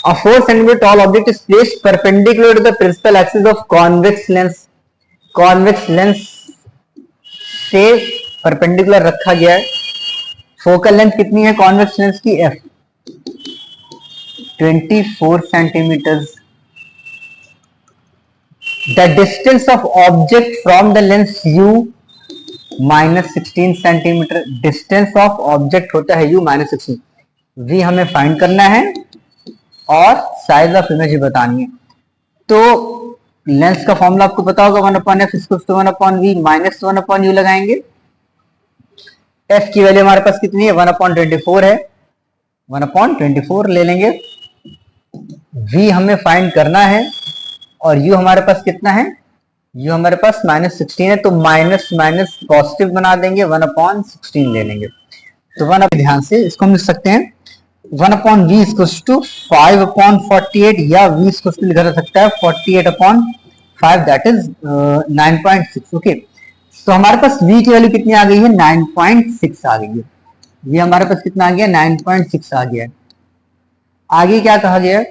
A 4 centimeter tall object is placed perpendicular to the principal axis of convex lens. Convex lens से परपेंडिकुलर रखा गया है। फोकल लेंथ कितनी है कॉन्वेक्स लेंस की, f 24 centimetre. The distance of object from the lens u minus 16 centimetre. Distance of object होता है u माइनस 16, v हमें फाइंड करना है और साइज ऑफ इमेज बतानी है। तो लेंस का फॉर्मूला आपको पता होगा 1/f = 1/v माइनस 1/u लगाएंगे। f की वैल्यू हमारे पास कितनी है 1/24 है, 1/24 ले लेंगे। v हमें फाइंड करना है और u हमारे पास कितना है, u हमारे पास माइनस 16 है, तो माइनस माइनस पॉजिटिव बना देंगे, 1/16 ले लेंगे। तो 1 ध्यान से इसको हम लिख सकते हैं 1/v = 5/48 या v = लिखा जा सकता है 48/5 दैट इज 9.6। ओके, तो हमारे पास v की वैल्यू कितनी आ गई है 9.6 आ गई है। v हमारे पास कितना आ गया 9.6 आ गया है। आगे क्या कहा गया है,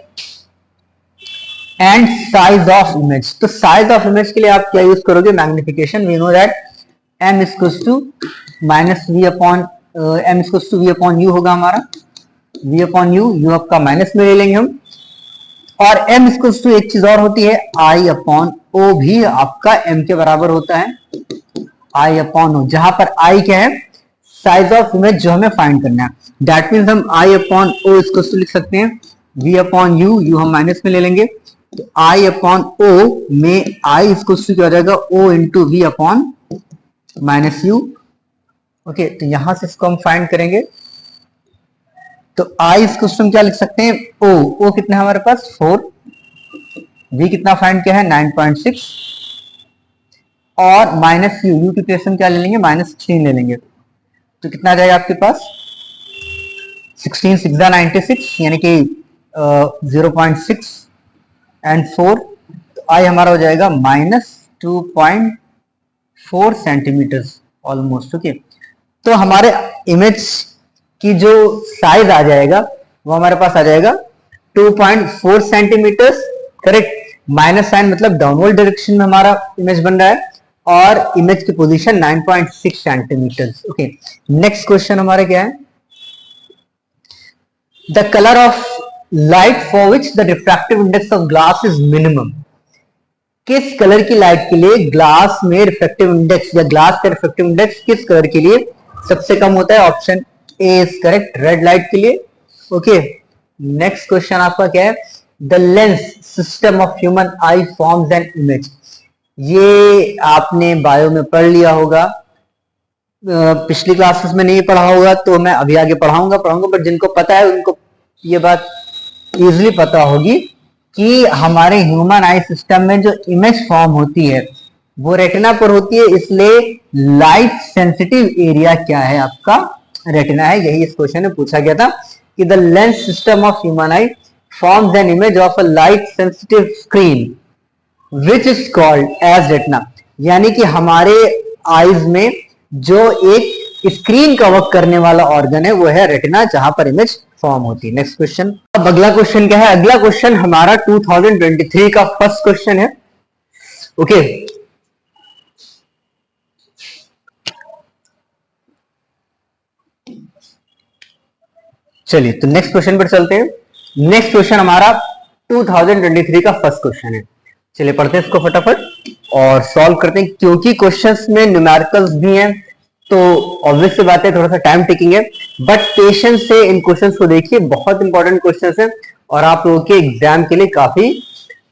एंड साइज ऑफ इमेज। तो साइज ऑफ इमेज के लिए आप क्या यूज करोगे, magnification. We know that m = v/u होगा हमारा, v/u, u आपका माइनस में ले लेंगे हम, और m = एक चीज और होती है I/O, भी आपका m के बराबर होता है I/O, जहां पर I क्या है साइज ऑफ इमेज जो हमें फाइंड करना है। दैट मीन्स हम I/O लिख सकते हैं v/u, u हम माइनस में ले लेंगे, तो I/O में I क्या हो जाएगा O × v/-u। ओके, तो यहां से इसको हम फाइंड करेंगे, तो I हम क्या लिख सकते हैं O कितना है हमारे पास 4, v कितना फाइंड किया है 9.6, और माइनस u की प्लेस हम क्या ले लेंगे -16 ले लेंगे, तो कितना आ जाएगा आपके पास 16 6 96 यानी कि 0.6 एंड 4, तो आई हमारा हो जाएगा -2.4 सेंटीमीटर ऑलमोस्ट। ओके, तो हमारे इमेज की जो साइज आ जाएगा वो हमारे पास आ जाएगा 2.4 सेंटीमीटर। करेक्ट, माइनस साइन मतलब डाउनवर्ड डायरेक्शन में हमारा इमेज बन रहा है, और इमेज की position 9.6 centimetre. Okay, next question हमारा क्या है, the colour of light for which the refractive index of glass is minimum. किस कलर की लाइट के लिए ग्लास में रिफ्रैक्टिव इंडेक्स या ग्लास का रिफ्रैक्टिव इंडेक्स किस कलर के लिए सबसे कम होता है? Option A is correct, red light के लिए। ओके, नेक्स्ट क्वेश्चन आपका क्या है, the lens system of human eye forms an image. ये आपने बायो में पढ़ लिया होगा, पिछली क्लासेस में नहीं पढ़ा होगा तो मैं अभी आगे पढ़ाऊंगा, बट जिनको पता है उनको ये बात इजीली पता होगी कि हमारे ह्यूमन आई सिस्टम में जो इमेज फॉर्म होती है वो रेटिना पर होती है, इसलिए लाइट सेंसिटिव एरिया क्या है आपका? रेटिना है। यही इस क्वेश्चन में पूछा गया था कि the lens system of human eye forms an image of a light sensitive screen which is called as retina. यानी कि हमारे आईज में जो एक स्क्रीन का वर्क करने वाला ऑर्गन है वो है रेटिना, जहां पर इमेज फॉर्म होती है। नेक्स्ट क्वेश्चन, अब अगला क्वेश्चन क्या है? अगला क्वेश्चन हमारा 2023 का फर्स्ट क्वेश्चन है। ओके, चलिए तो नेक्स्ट क्वेश्चन पर चलते हैं। नेक्स्ट क्वेश्चन हमारा 2023 का फर्स्ट क्वेश्चन है। चलिए पढ़ते हैं इसको फटाफट और सॉल्व करते हैं, क्योंकि क्वेश्चंस में न्यूमेरिकल्स भी हैं तो ऑब्वियस सी बात है थोड़ा सा टाइम टेकिंग है, बट पेशेंस से इन क्वेश्चंस को देखिए, बहुत इंपॉर्टेंट क्वेश्चंस है और आप लोगों के एग्जाम के लिए काफी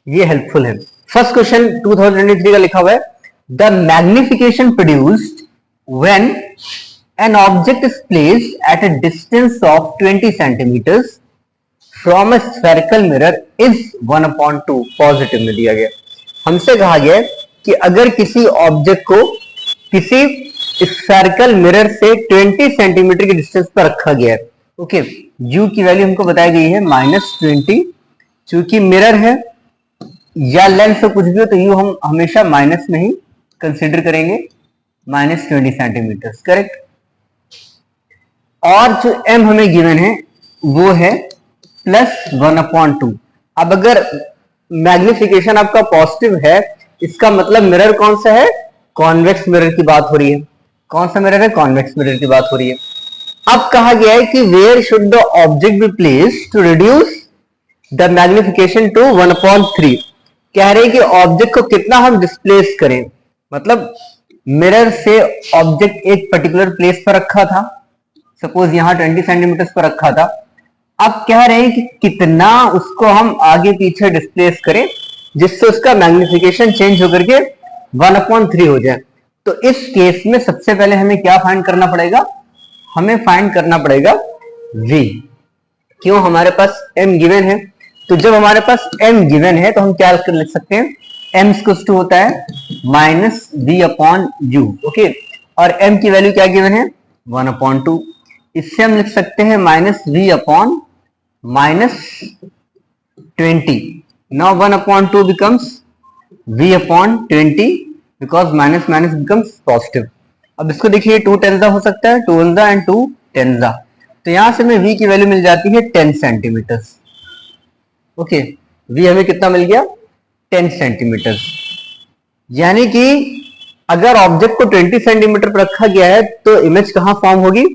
ये हेल्पफुल है। फर्स्ट क्वेश्चन 2023 का लिखा हुआ है, the magnification produced when an object is placed at a distance of 20 centimeters from a spherical mirror is 1/2। Positive में दिया गया, हमसे कहा गया कि अगर किसी ऑब्जेक्ट को किसी स्फेरिकल मिरर से 20 सेंटीमीटर के डिस्टेंस पर रखा गया है। ओके, u की वैल्यू हमको बताई गई है -20, चूंकि मिरर है या लेंस से कुछ भी हो तो u हम हमेशा माइनस में ही कंसिडर करेंगे, -20 सेंटीमीटर। करेक्ट, और जो m हमें गिवन है वो है +1/2। अब अगर मैग्निफिकेशन आपका पॉजिटिव है, इसका मतलब मिरर कौन सा है? कॉन्वेक्स मिरर की बात हो रही है। कौन सा मिरर है? कॉन्वेक्स मिरर की बात हो रही है। अब कहा गया है कि where should the object be placed to reduce the magnification to 1/3। कह रहे हैं कि ऑब्जेक्ट को कितना हम डिस्प्लेस करें, मतलब मिरर से ऑब्जेक्ट एक पर्टिकुलर प्लेस पर रखा था, सपोज यहां 20 सेंटीमीटर पर रखा था, अब कह रहे हैं कि कितना उसको हम आगे पीछे डिस्प्लेस करें जिससे उसका मैग्निफिकेशन चेंज होकर के 1/3 हो जाए। तो इस केस में सबसे पहले हमें क्या फाइंड करना पड़ेगा? हमें फाइंड करना पड़ेगा v। क्यों? हमारे पास m गिवन है, तो जब हमारे पास m गिवन है तो हम क्या लिख सकते हैं? m इक्वल होता है -v/u। ओके, और m की वैल्यू क्या गिवन है? 1/2। इससे हम लिख सकते हैं -v/-20। Now 1/2 becomes v/20 because minus minus becomes positive। अब इसको देखिए 2 टेंजा हो सकता है, 2 टेंजा एंड 2 टेंजा, तो यहां से हमें v की वैल्यू मिल जाती है 10 सेंटीमीटर। ओके, v हमें कितना मिल गया? 10 सेंटीमीटर। यानी कि अगर ऑब्जेक्ट को 20 सेंटीमीटर पर रखा गया है तो इमेज कहां फॉर्म होगी?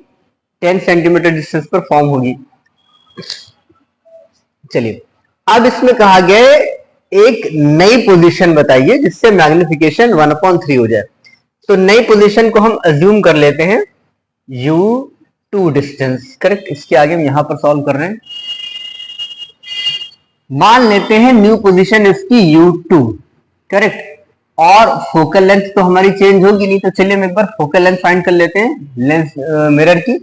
10 सेंटीमीटर डिस्टेंस पर फॉर्म होगी। चलिए, अब इसमें कहा गया है एक नई पोजीशन बताइए जिससे मैग्निफिकेशन 1/3 हो जाए। तो नई पोजीशन को हम अज्यूम कर लेते हैं u2 डिस्टेंस। करेक्ट, इसके आगे हम यहां पर सॉल्व कर रहे हैं। मान लेते हैं न्यू पोजीशन इसकी u2। करेक्ट, और फोकल लेंथ तो हमारी चेंज होगी नहीं, तो चलिए हम एक बार फोकल लेंथ फाइंड कर लेते हैं लेंस मिरर की।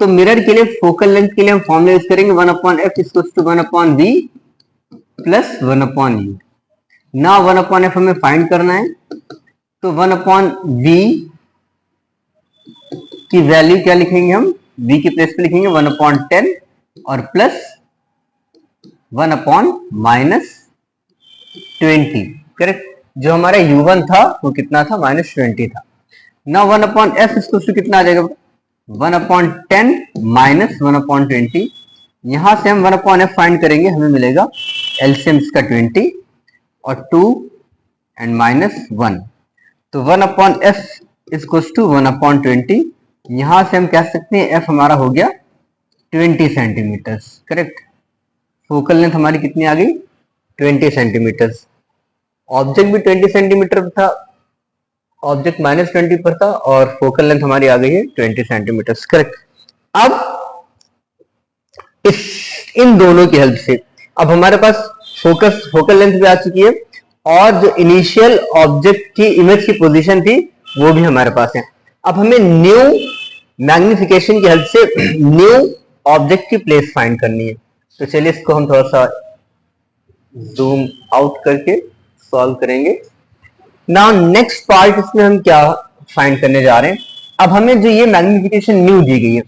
तो मिरर के लिए फोकल लेंथ के लिए हम फॉर्मूला यूज करेंगे 1/f = 1/v + 1/u। ना 1/f हमें फाइंड करना है, तो 1/v की वैल्यू क्या लिखेंगे हम? v की प्लेस पे लिखेंगे 1/10 और प्लस 1/-20, करेक्ट। जो हमारा u1 था वो कितना था, -20 था। ना 1/f इसको कितना आ जाएगा, 1/10 माइनस 1/20। यहां से हम 1/f फाइंड करेंगे, हमें मिलेगा एलसीएम इसका 20 और 2 एंड -1, तो 1/f इक्वल्स टू 1/20। यहां से हम कह सकते हैं f हमारा हो गया 20 सेंटीमीटर, करेक्ट। फोकल लेंथ हमारी कितनी आ गई, 20 सेंटीमीटर। ऑब्जेक्ट भी 20 सेंटीमीटर था, ऑब्जेक्ट -20 पर था और फोकल लेंथ हमारी आ गई है 20 सेंटीमीटर, करेक्ट। अब इन दोनों की हेल्प से अब हमारे पास फोकल लेंथ भी आ चुकी है और जो इनिशियल ऑब्जेक्ट की इमेज की पोजीशन थी वो भी हमारे पास है। अब हमें न्यू मैग्निफिकेशन की हेल्प से न्यू ऑब्जेक्ट की प्लेस फाइंड करनी है। तो चलिए इसको हम थोड़ा सा जूम आउट करके सॉल्व करेंगे। नाउ नेक्स्ट पार्ट, इसमें हम क्या फाइंड करने जा रहे हैं। अब हमें जो ये मैग्निफिकेशन न्यू दी गई है,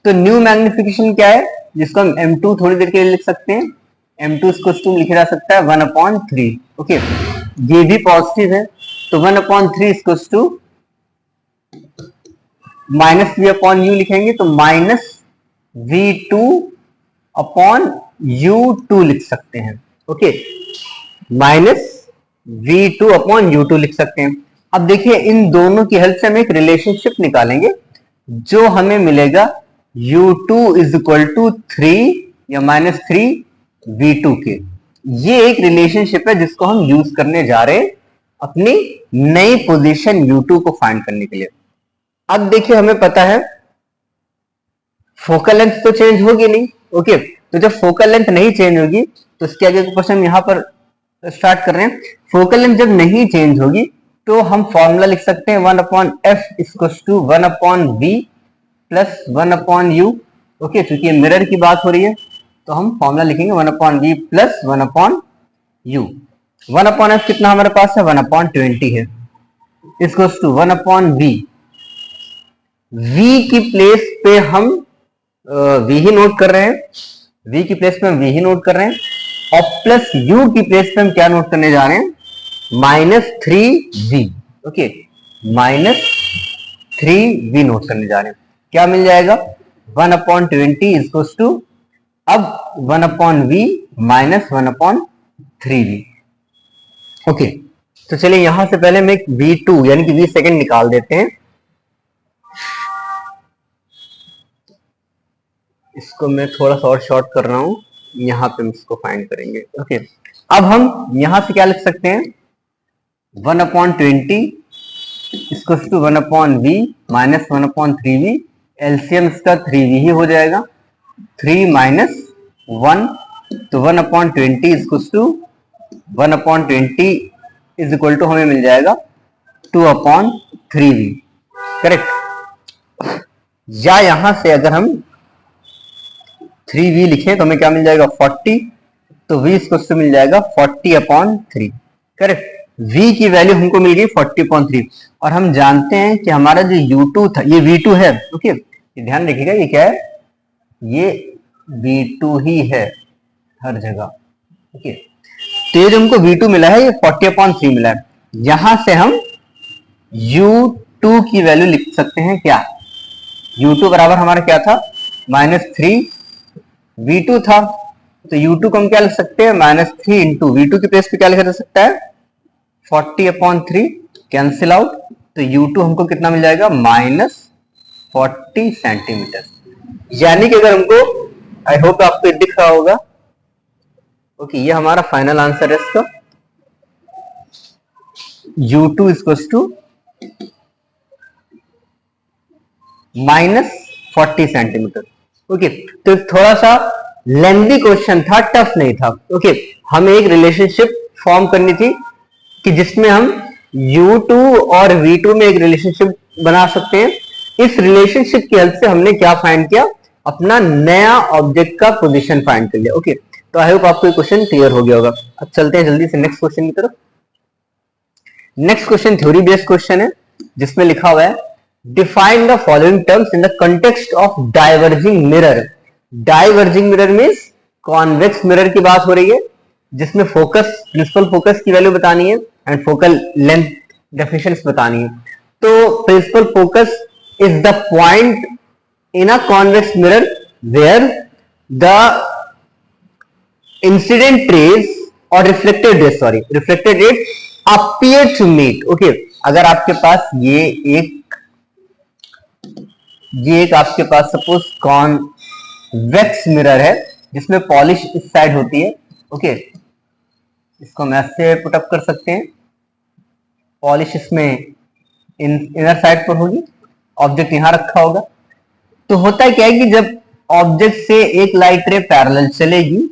तो न्यू मैग्निफिकेशन क्या है, जिसको हम m2 थोड़ी देर के लिए लिख सकते हैं। m2 इसको लिखा जा सकता है 1/3, ओके। ये भी पॉजिटिव है, तो 1/3 इक्वल्स टू -v/u लिखेंगे, तो -v2/u2 लिख सकते हैं, ओके। -v2/u2 लिख सकते हैं। अब देखिए इन दोनों की हेल्प से हम एक रिलेशनशिप निकालेंगे, जो हमें मिलेगा u2 इज इक्वल टू 3 या -3v2 के। ये एक रिलेशनशिप है जिसको हम यूज करने जा रहे हैं अपनी नई पोजीशन u2 को फाइंड करने के लिए। अब देखिए हमें पता है फोकल लेंथ तो चेंज होगी नहीं, ओके। तो जब फोकल लेंथ नहीं चेंज होगी तो इसके आगे क्वेश्चन हम यहां पर स्टार्ट कर रहे हैं। फोकल लेंथ जब नहीं चेंज होगी तो हम फॉर्मूला लिख सकते हैं 1/f equals to 1/v plus 1/u, okay. क्योंकि ये मिरर की बात हो रही है तो हम फॉर्मूला लिखेंगे 1/v प्लस 1/u। 1/f कितना हमारे पास है, 1/20 है, इक्वल्स टू 1/v। v की प्लेस पे हम v ही नोट कर रहे हैं, v की प्लेस पे हम v ही नोट कर रहे हैं, और प्लस u की प्लेस पे हम क्या नोट करने जा रहे हैं, -3v, ओके। -3v नोट करने जा रहे हैं। क्या मिल जाएगा, 1/20 इक्वल्स टू अब 1/v माइनस 1/3v, ओके। तो चलिए यहां से पहले हम एक v2 यानी कि v सेकेंड निकाल देते हैं। इसको मैं थोड़ा सा और शॉर्ट कर रहा हूं, यहां पे हम इसको फाइंड करेंगे, ओके। अब हम यहां से क्या लिख सकते हैं, 1/20 इसको 1/v माइनस 1/3v, एलसीएम इसका 3v ही हो जाएगा, 3 माइनस 1, तो 1/20 इसको 1/20 इज इक्वल टू हमें मिल जाएगा 2/3v, करेक्ट। या यहां से अगर हम 3v लिखें तो हमें क्या मिल जाएगा, 40, तो v इसको मिल जाएगा 40/3, करेक्ट। v की वैल्यू हमको मिल गई 40/3, और हम जानते हैं कि हमारा जो u2 था ये v2 है, ओके। ये ध्यान रखिएगा, ये क्या है, ये v2 ही है हर जगह, ओके। तो ये जो हमको v2 मिला है ये 40/3 मिला है। यहां से हम u2 की वैल्यू लिख सकते हैं, क्या, u2 बराबर हमारा क्या था, -3, v2 था, तो u2 को हम क्या लिख सकते हैं, -3 इंटू v2 की प्लेस पे क्या लिखा जा सकता है, 40/3, कैंसिल आउट, तो u2 हमको कितना मिल जाएगा, -40 सेंटीमीटर। यानी कि अगर हमको, आई होप आपको दिख रहा होगा, ओके, ये हमारा फाइनल आंसर है इसका, u2 equals to -40 centimetre, okay. तो थोड़ा सा लेंथी क्वेश्चन था, टफ नहीं था, ओके। हमें एक रिलेशनशिप फॉर्म करनी थी कि जिसमें हम u2 और v2 में एक रिलेशनशिप बना सकते हैं। इस रिलेशनशिप की हेल्प से हमने क्या फाइंड किया, अपना नया ऑब्जेक्ट का पोजीशन फाइंड कर लिया, ओके। तो आई होप आपको क्वेश्चन क्लियर हो गया होगा। अब चलते हैं जल्दी से नेक्स्ट क्वेश्चन की तरफ। Next question theory based question है, जिसमें लिखा हुआ है define the following terms in the context of diverging mirror. Diverging mirror means convex mirror की बात हो रही है, जिसमें फोकस, प्रिंसिपल फोकस की वैल्यू बतानी है एंड फोकल लेंथ डेफिनेशंस बतानी है। तो principal focus is the point in a convex mirror where the incident rays और reflected rays appear to meet. Okay, अगर आपके पास ये एक आपके पास सपोज कॉन्वेक्स मिरर है जिसमें पॉलिश इस साइड होती है। ओके, इसको हम ऐसे पुटअप कर सकते हैं, पॉलिश इसमें इनर साइड पर होगी, ऑब्जेक्ट यहां रखा होगा। तो होता क्या है कि जब ऑब्जेक्ट से एक लाइट रे पैरेलल चलेगी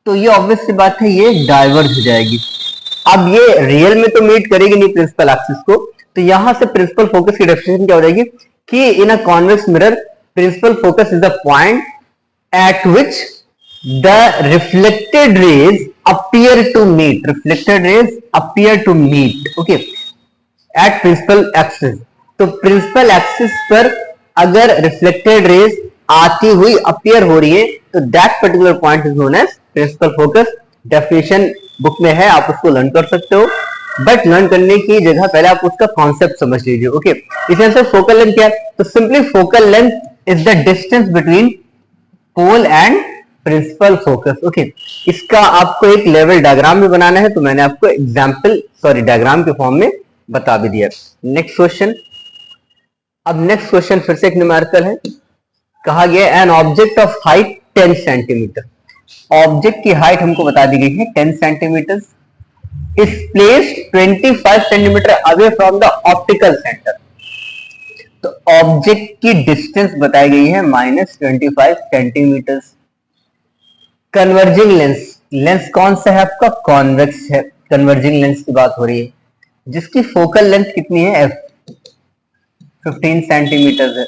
तो ये ऑब्वियस सी बात है ये डाइवर्ज हो जाएगी। अब ये रियल में तो मीट करेगी नहीं प्रिंसिपल एक्सिस को, तो यहां से प्रिंसिपल फोकस की डेफिनेशन क्या हो जाएगी कि in a convex mirror principal focus is the point at which the reflected rays appear to meet. Reflected rays appear to meet, okay, at principal axis. तो प्रिंसिपल एक्सिस पर अगर रिफ्लेक्टेड रेज आती हुई अपीयर हो रही है तो that particular point is known as principal focus. Definition book में है, आप उसको लर्न कर सकते हो, बट लर्न करने की जगह पहले आप उसका कॉन्सेप्ट समझ लीजिए। ओके, इसी से फोकल लेंथ क्या है, तो simply focal length is the distance between pole and principal focus. Okay, इसका आपको एक लेवल डायग्राम भी बनाना है, तो मैंने आपको डायग्राम के फॉर्म में बता भी दिया। Next question. अब नेक्स्ट क्वेश्चन फिर से एक न्यूमेरिकल है। कहा गया an object of height 10 centimetre. Object की हाइट हमको बता दी गई है 10 centimetre, is placed 25 centimetre away from the optical centre. तो ऑब्जेक्ट की डिस्टेंस बताई गई है -25 सेंटीमीटर। कन्वर्जिंग लेंस कौन सा है आपका, कॉन्वेक्स है। कन्वर्जिंग लेंस की बात हो रही है जिसकी फोकल लेंथ कितनी है, f 15 सेंटीमीटर है।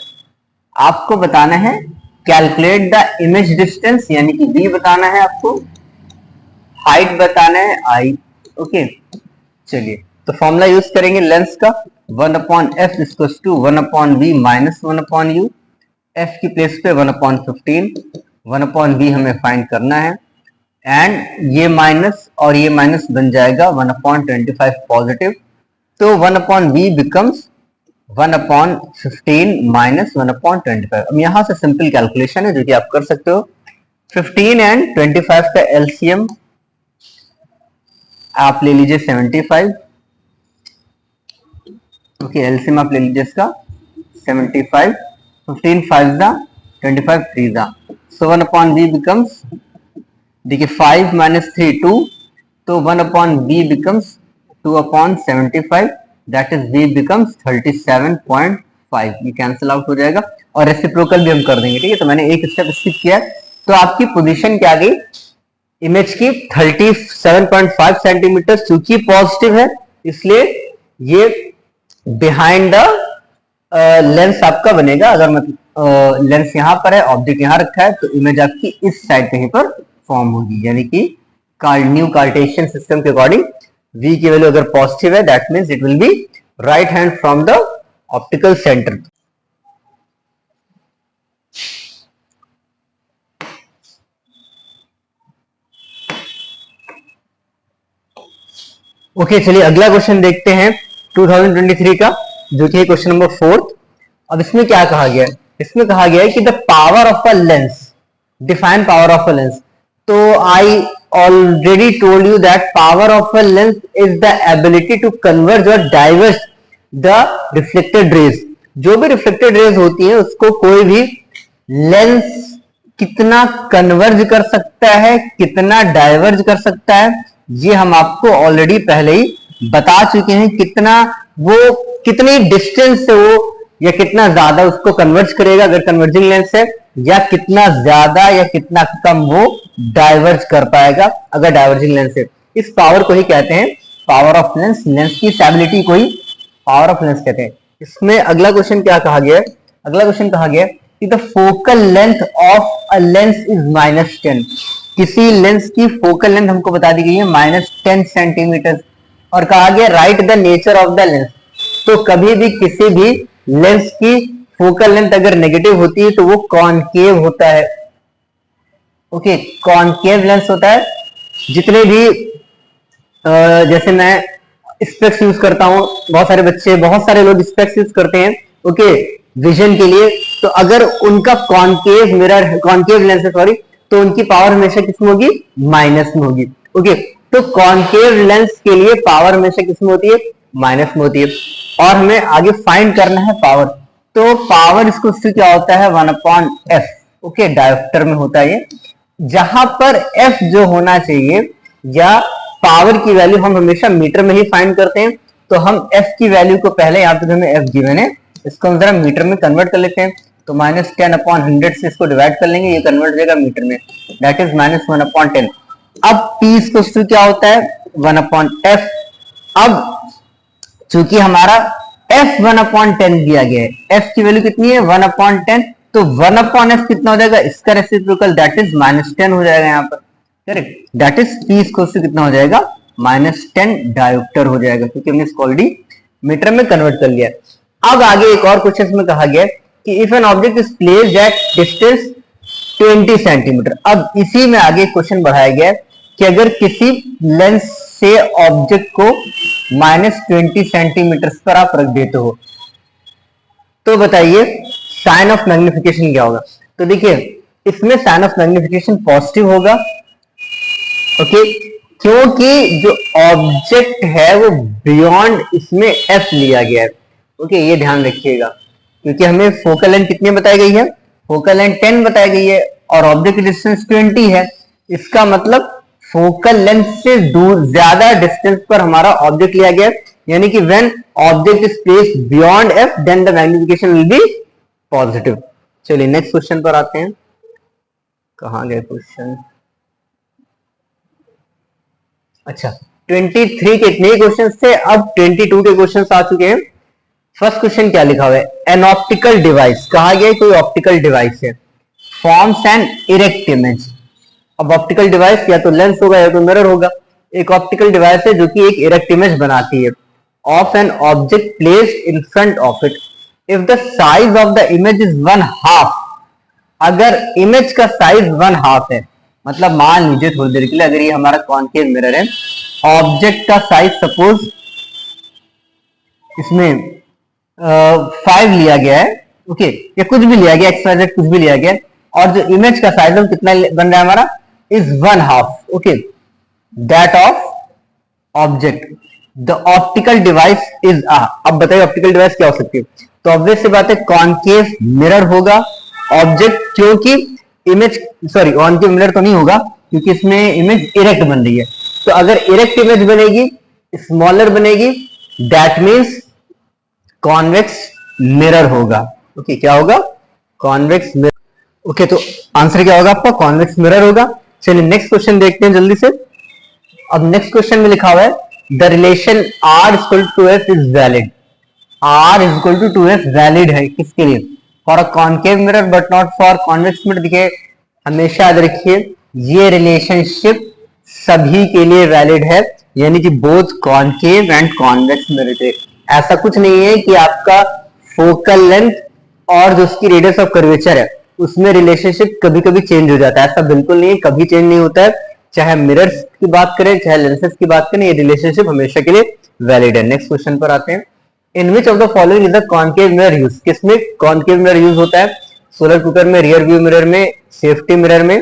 आपको बताना है कैलकुलेट द इमेज डिस्टेंस, यानी कि v बताना है आपको, हाइट बताना है i। ओके, चलिए तो फॉर्मूला यूज करेंगे लेंस का, 1/f equals to 1/v minus 1/u। f की प्लेस पे 1/15, 1/v हमें फाइंड करना है, एंड ये माइनस और ये माइनस बन जाएगा 1/25 पॉजिटिव। तो 1/v बिकम्स 1/15 माइनस 1/25। अब यहां से सिंपल कैलकुलेशन है जो कि आप कर सकते हो। 15 एंड 25 का एलसीएम आप ले लीजिए 75। ओके, एलसीएम आप ले लीजिए इसका 75। 15 5 दा 25 3 दा, सो 1/v बिकम्स, देखिए 5 माइनस 3 2, तो 1/v becomes 2/75, that is v becomes 37.5। ये कैंसिल आउट हो जाएगा और रेसिप्रोकल भी हम कर देंगे। ठीक है, तो मैंने एक स्टेप स्किप किया, तो आपकी पोजीशन क्या आ गई इमेज की 37.5 सेंटीमीटर। चूंकि पॉजिटिव है इसलिए ये बिहाइंड द लेंस आपका बनेगा। अगर मतलब लेंस यहां पर है, ऑब्जेक्ट यहां रखा है, तो इमेज आपकी इस साइड कहीं पर फॉर्म होगी, यानी कि न्यू कार्टेशियन सिस्टम के अकॉर्डिंग v की वैल्यू अगर पॉजिटिव है that means it will be right hand from the optical centre. Okay, चलिए अगला क्वेश्चन देखते हैं 2023 का, जो कि क्वेश्चन नंबर 4। अब इसमें क्या कहा गया है, इसमें कहा गया है कि the power of a lens, define power of a lens. तो I already told you that power of a lens is the ability to converge और डाइवर्ज द रिफ्लेक्टेड रेज। जो भी रिफ्लेक्टेड रेज होती है उसको कोई भी लेंस कितना कन्वर्ज कर सकता है, कितना डाइवर्ज कर सकता है, ये हम आपको ऑलरेडी पहले ही बता चुके हैं। कितनी डिस्टेंस से वो या कितना ज्यादा उसको कन्वर्ज करेगा अगर कन्वर्जिंग लेंस है, या कितना ज्यादा या कितना कम वो डाइवर्ज कर पाएगा अगर डाइवर्जिंग लेंस है। इस पावर को ही कहते हैं पावर ऑफ लेंस। लेंस की स्टेबिलिटी को ही पावर ऑफ लेंस कहते हैं। इसमें अगला क्वेश्चन क्या कहा गया है, अगला क्वेश्चन कहा गया कि the focal length of a lens is -10। किसी लेंस की फोकल लेंथ हमको बता दी गई है -10 सेंटीमीटर, और कहा गया right the nature of the lens. तो कभी भी किसी भी लेंस की फोकल लेंथ अगर नेगेटिव होती है तो वो कॉनकेव होता है। ओके, कॉनकेव लेंस होता है। जितने भी जैसे मैं स्पेक्स यूज करता हूं, बहुत सारे बच्चे, बहुत सारे लोग स्पेक्स यूज करते हैं ओके विजन के लिए, तो अगर उनका कॉनकेव मिरर, कॉनकेव लेंस है सॉरी, तो उनकी पावर हमेशा किसमें होगी? माइनस में होगी। ओके, तो कॉनकेव लेंस के लिए पावर हमेशा किसमें होती है? माइनस में होती है। और हमें आगे फाइंड करना है पावर। तो पावर इसको क्या होता है? 1/f। ओके, डायोप्टर में होता है ये। जहां पर f जो होना चाहिए, या पावर की वैल्यू हम हमेशा मीटर में ही फाइंड करते हैं, तो हम f की वैल्यू को पहले, यहाँ पे हमें f गिवन है, इसको हम जरा मीटर में कन्वर्ट कर लेते हैं। तो -10/100 से इसको डिवाइड कर लेंगे, ये कन्वर्ट हो जाएगा मीटर में, दैट इज -1/10। अब p इसको क्या होता है? 1/f। अब चूंकि हमारा f 1/10 दिया गया है, f की वैल्यू कितनी है? 1/10, तो 1/f कितना हो जाएगा? इसका रेसिप्रोकल, दैट इज -10 हो जाएगा यहाँ पर, correct. That is p equal to कितना हो जाएगा? -10 डायोप्टर हो जाएगा, क्योंकि हमने इसको ऑलरेडी मीटर में कन्वर्ट कर लिया। अब आगे एक और क्वेश्चन में कहा गया कि if an object is placed at distance 20 centimetre. अब इसी में आगे क्वेश्चन बढ़ाया गया है कि अगर किसी लेंस से ऑब्जेक्ट को -20 सेंटीमीटर पर आप रख देते हो, तो बताइए साइन ऑफ मैग्निफिकेशन क्या होगा? तो देखिए, इसमें साइन ऑफ मैग्निफिकेशन पॉजिटिव होगा। ओके, क्योंकि जो ऑब्जेक्ट है वो बियॉन्ड इसमें f लिया गया है। ओके, ये ध्यान रखिएगा, क्योंकि हमें फोकल लेंथ कितनी बताई गई है? फोकल लेंथ 10 बताई गई है, और ऑब्जेक्ट की डिस्टेंस 20 है। इसका मतलब फोकल लेंथ से दूर, ज्यादा डिस्टेंस पर हमारा ऑब्जेक्ट लिया गया है, यानी कि when object is placed beyond f then the magnification will be positive. चलिए नेक्स्ट क्वेश्चन पर आते हैं। कहां गए क्वेश्चन? अच्छा, 23 के इतने क्वेश्चन थे, अब 22 के क्वेश्चन आ चुके हैं। फर्स्ट क्वेश्चन क्या लिखा हुआ है? एन ऑप्टिकल डिवाइस, कहा गया कोई ऑप्टिकल डिवाइस है, फॉर्म्स एन इरेक्ट इमेज। अब ऑप्टिकल डिवाइस या तो लेंस होगा या तो मिरर होगा। एक ऑप्टिकल डिवाइस है जो कि एक इरेक्ट इमेज बनाती है of an object placed in front of it if the size of the image is 1/2। अगर इमेज का साइज 1/2 है, मतलब मान लीजिए थोड़ी देर के लिए, अगर ये हमारा कॉनकेव मिरर है, ऑब्जेक्ट का साइज सपोज इसमें 5 लिया गया है, ओके, या कुछ भी लिया गया, XYZ कुछ भी लिया गया, और जो इमेज का साइज है कितना बन रहा है हमारा? Is 1/2। Okay, that of object the optical device is अब बताइए ऑप्टिकल डिवाइस क्या हो सकती है? तो ऑब्वियस सी बात है कॉनकेव मिरर होगा ऑब्जेक्ट, क्योंकि इमेज, सॉरी कॉनकेव मिरर तो नहीं होगा, क्योंकि इसमें इमेज इरेक्ट बन रही है। तो अगर इरेक्ट इमेज बनेगी, स्मॉलर बनेगी, दैट मीन्स कॉन्वेक्स मिरर होगा। ओके, क्या होगा? Convex mirror. ओके, तो आंसर क्या होगा आपका? कॉन्वेक्स मिरर होगा। चलिए नेक्स्ट क्वेश्चन देखते हैं जल्दी से। अब नेक्स्ट क्वेश्चन में लिखा हुआ है the relation R equal to F is valid. R equal to 2F valid है किसके लिए? For a concave mirror but not for convex mirror. देखिए, हमेशा याद रखिए ये रिलेशनशिप सभी के लिए वैलिड है, यानी कि both concave and convex mirror. ऐसा कुछ नहीं है कि आपका फोकल लेंथ और जो उसकी रेडियस ऑफ कर्वेचर है उसमें रिलेशनशिप कभी कभी चेंज हो जाता है, ऐसा बिल्कुल नहीं है, कभी चेंज नहीं होता है। चाहे मिरर्स की बात करें चाहे लेंसेज की बात करें, ये रिलेशनशिप हमेशा के लिए वैलिड है। नेक्स्ट क्वेश्चन पर आते हैं। In which of the following is the concave mirror use? किसमें कॉनकेव मिरर यूज होता है? सोलर कुकर में, रियर व्यू मिरर में, सेफ्टी मिरर में।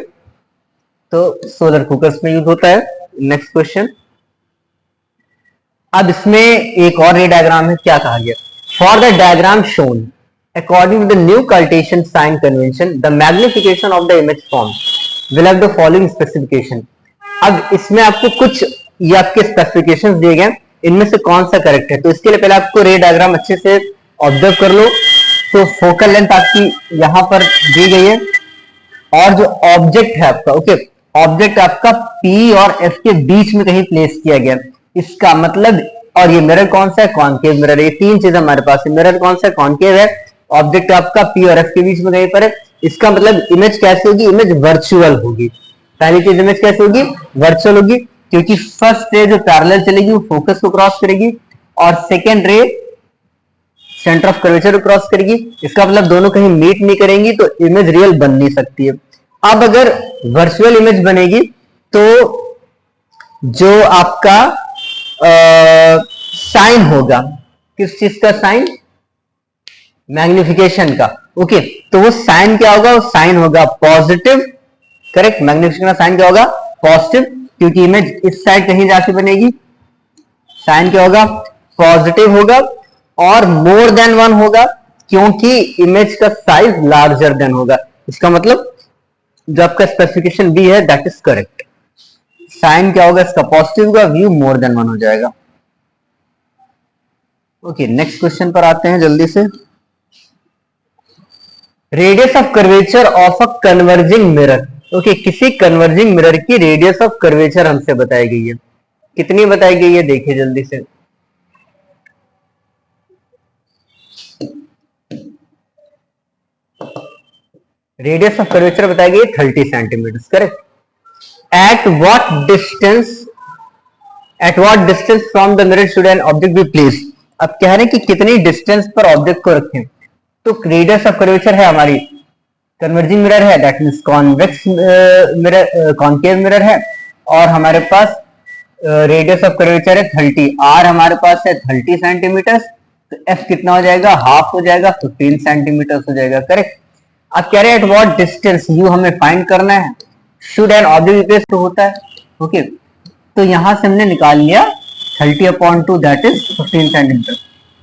तो सोलर कुकर्स में यूज होता है। Next question. अब इसमें एक और ये डायग्राम है, क्या कहा गया? For the diagram shown according to the new Cartesian sign convention the magnification of the image form will have the following specification। अब इसमें आपको कुछ ये आपके स्पेसिफिकेशंस दिए गए, इनमें से कौन सा करेक्ट है? तो इसके लिए पहले आपको रे डायग्राम अच्छे से ऑब्जर्व कर लो। तो फोकल लेंथ आपकी यहां पर दी गई है, और जो ऑब्जेक्ट है आपका, ओके, ऑब्जेक्ट आपका P और F के बीच में कहीं प्लेस किया गया, इसका मतलब, और ये मिरर कौन सा है? Concave mirror. ये तीन चीज हमारे पास है, मिरर कौन सा है? कॉनकेव है, ऑब्जेक्ट आपका P और F के बीच में कहीं पर है। इसका मतलब इमेज कैसे होगी? इमेज वर्चुअल होगी। पहली चीज इमेज कैसे होगी? वर्चुअल होगी, क्योंकि फर्स्ट रे जो पैरेलल चलेगी वो फोकस को क्रॉस करेगी, और सेकेंड रे सेंटर ऑफ कर्वेचर क्रॉस करेगी, इसका मतलब दोनों कहीं मीट नहीं करेंगी तो इमेज रियल बन नहीं सकती है। अब अगर वर्चुअल इमेज बनेगी तो जो आपका साइन होगा, किस चीज का साइन, मैग्निफिकेशन का, ओके, तो वो साइन क्या होगा, वो साइन होगा पॉजिटिव, करेक्ट, मैग्निफिकेशन का साइन क्या होगा, पॉजिटिव, क्योंकि इमेज इस साइड कहीं जाके बनेगी, साइन क्या होगा, पॉजिटिव होगा, और मोर देन वन होगा क्योंकि इमेज का साइज लार्जर देन होगा। इसका मतलब जो आपका स्पेसिफिकेशन बी है दैट इज करेक्ट। साइन क्या होगा इसका, पॉजिटिव होगा, व्यू मोर देन वन हो जाएगा। ओके, नेक्स्ट क्वेश्चन पर आते हैं जल्दी से। Radius of curvature of a converging mirror, okay, किसी कन्वर्जिंग मिरर की रेडियस ऑफ कर्वेचर हमसे बताई गई है, कितनी बताई गई है देखिए जल्दी से। रेडियस ऑफ कर्वेचर बताई गई 30 centimetre, correct. Eight what distance from the mirror should an object be placed. अब कह रहे हैं कि कितनी डिस्टेंस पर ऑब्जेक्ट को रखें, तो रेडियस ऑफ कर्वेचर है हमारी, कन्वर्जिंग मिरर है that means convex mirror, concave mirror है, और हमारे पास रेडियस ऑफ कर्वेचर है 30, आर हमारे पास है 30 सेंटीमीटर, तो एफ कितना हो जाएगा, हाफ हो जाएगा, 15 सेंटीमीटर हो जाएगा, करेक्ट। अब कह रहे हैं एट व्हाट डिस्टेंस, यू हमें फाइंड करना है, शुड एन ऑब्जेक्ट प्लेस तो होता है, ओके, तो यहां से हमने निकाल लिया 30/2 दैट इज 15 सेंटीमीटर।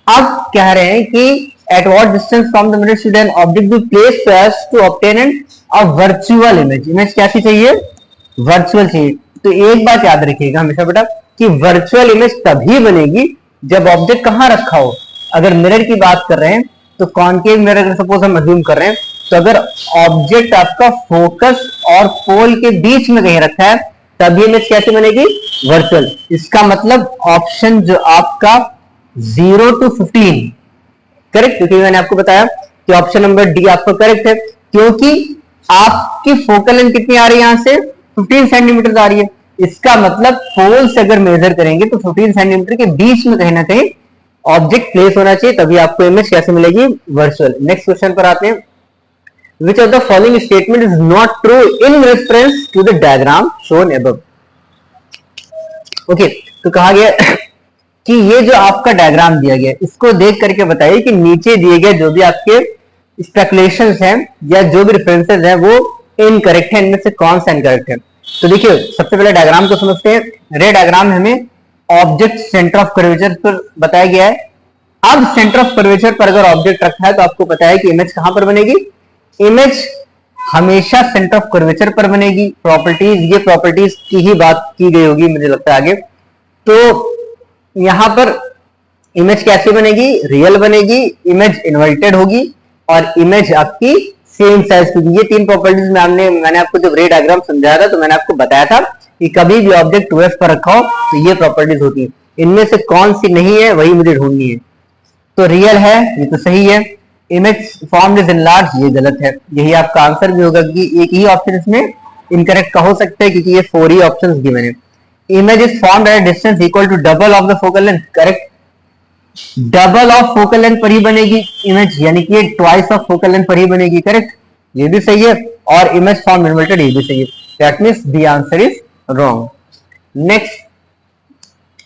अब कह रहे हैं कि at what distance from the mirror should an object be placed so as to obtain a virtual image. Image कैसी चाहिए, वर्चुअल चाहिए। तो एक बात याद रखिएगा हमेशा बेटा कि वर्चुअल इमेज तभी बनेगी जब ऑब्जेक्ट कहां रखा हो। अगर मिरर की बात कर रहे हैं तो कॉनकेव मिरर अगर सपोज हम अज्यूम कर रहे हैं, तो अगर ऑब्जेक्ट आपका फोकस और पोल के बीच में कहीं रखा है तब ये इमेज कैसे बनेगी, वर्चुअल। इसका मतलब ऑप्शन जो आपका 0 to 15 करेक्ट, क्योंकि मैंने आपको बताया कि ऑप्शन नंबर डी आपका करेक्ट है, क्योंकि आपकी फोकल लेंथ कितनी आ रही है, यहां से 15 सेंटीमीटर आ रही है। इसका मतलब पोल से अगर मेजर करेंगे तो 15 सेंटीमीटर के बीच में कहीं ना कहीं ऑब्जेक्ट प्लेस होना चाहिए, तभी आपको इमेज कैसे मिलेगी, वर्चुअल। नेक्स्ट क्वेश्चन पर आते हैं। Which of the following statement is not true in reference to the diagram shown above? Okay, तो कहा गया कि ये जो आपका डायग्राम दिया गया इसको देख करके बताइए कि नीचे दिए गए जो भी आपके स्पेकुलेशंस हैं या जो भी रेफरेंसेस हैं वो इनकरेक्ट है, इनमें से कौन सा इनकरेक्ट है। तो देखिए सबसे पहले डायग्राम को समझते हैं। रे डायग्राम में हमें ऑब्जेक्ट सेंटर ऑफ कर्वेचर पर बताया गया है। अब सेंटर ऑफ कर्वेचर पर अगर ऑब्जेक्ट रखा है तो आपको पता है कि इमेज कहां पर बनेगी, इमेज हमेशा सेंटर ऑफ कर्वेचर पर बनेगी। प्रॉपर्टीज, ये प्रॉपर्टीज की ही बात की गई होगी मुझे लगता है आगे। तो यहां पर इमेज कैसे बनेगी, रियल बनेगी, इमेज इन्वर्टेड होगी और इमेज आपकी सेम साइज की। ये तीन प्रॉपर्टीज मैंने आपको जब रे डायग्राम समझाया था तो मैंने आपको बताया था कि कभी भी ऑब्जेक्ट 2f पर रखा हो तो ये प्रॉपर्टीज होती है। इनमें से कौन सी नहीं है वही मुझे ढूंढनी है। तो रियल है, ये तो सही है। इमेज फॉर्म्ड इज इनलार्ज, ये गलत है। यही आपका आंसर भी होगा कि एक ही ऑप्शन इसमें इनकरेक्ट का हो सकता है क्योंकि ये 4 ही ऑप्शंस गिवन है। Image is formed at distance equal to double of the focal length, correct. Double of focal length पर ही बनेगी इमेज, यानी कि ट्वाइस ऑफ फोकल लेंथ पर ही बनेगी, करेक्ट, ये भी सही है। और इमेज फॉर्म इन्वर्टेड, ये भी सही है। That means the answer is wrong. Next,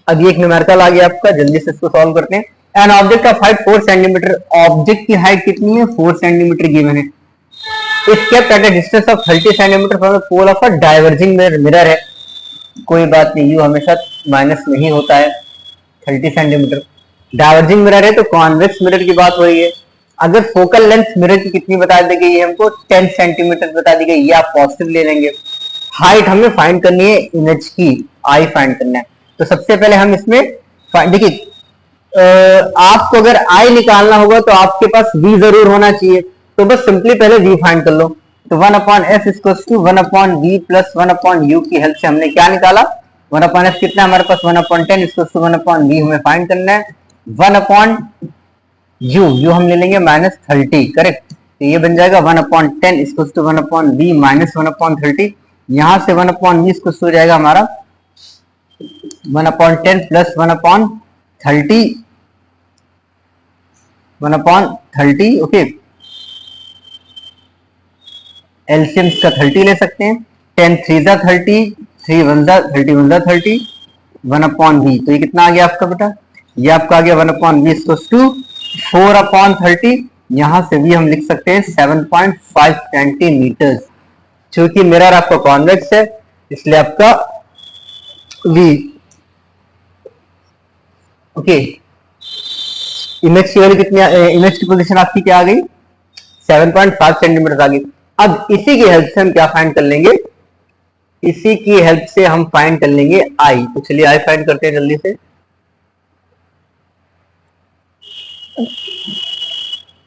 अब ये एक न्यूमेरिकल आ गया आपका, जल्दी से इसको सॉल्व करते हैं। An object of height 4 centimetre, object की हाइट कितनी है, 4 सेंटीमीटर गिवन है। If kept at a distance of 30 centimetre from the pole of a diverging mirror है। कोई बात नहीं, यू हमेशा माइनस नहीं होता है। 30 सेंटीमीटर डाइवर्जिंग मिरर है तो कॉन्वेक्स मिरर की बात हो रही है। अगर फोकल लेंथ मिरर की कितनी बता दी गई है हमको, 10 सेंटीमीटर बता दी गई, ये आप पॉजिटिव ले लेंगे। हाइट हमें फाइंड करनी है इमेज की, आई फाइंड करना है। तो सबसे पहले हम इसमें देखिए, आपको अगर आई निकालना होगा तो आपके पास v जरूर होना चाहिए। तो बस सिंपली पहले v फाइंड कर लो। तो 1/f equals to 1/v plus 1/u की हेल्प से हमने क्या निकाला, 1/f कितना हमारे पास 1/10 इक्वल्स टू 1/v हमें फाइंड करना है। 1/u हम ले लेंगे -30, करेक्ट। तो ये बन जाएगा 1/10 इक्वल्स टू 1/v माइनस 1/30। यहां से 1/v इक्वल्स हो जाएगा हमारा 1/10 प्लस 1/30 1/30, ओके। एलसीएम का 30 ले सकते हैं, 10 3 जा 30, 3 1 जा 30, 1 जा 30, 1/v। तो ये कितना आ गया आपका बेटा, ये आपका आ गया 1/v टू 4/30। यहां से भी हम लिख सकते हैं 7.5 सेंटीमीटर, क्योंकि मिरर आपका कॉन्वेक्स है इसलिए आपका v, ओके। इमेज की वैल्यू कितनी, इमेज की पोजीशन आपकी क्या आ गई, 7.5 सेंटीमीटर आ गई। अब इसी की हेल्प से हम क्या फाइंड कर लेंगे, इसी की हेल्प से हम फाइंड कर लेंगे आई। तो चलिए आई फाइंड करते हैं जल्दी से।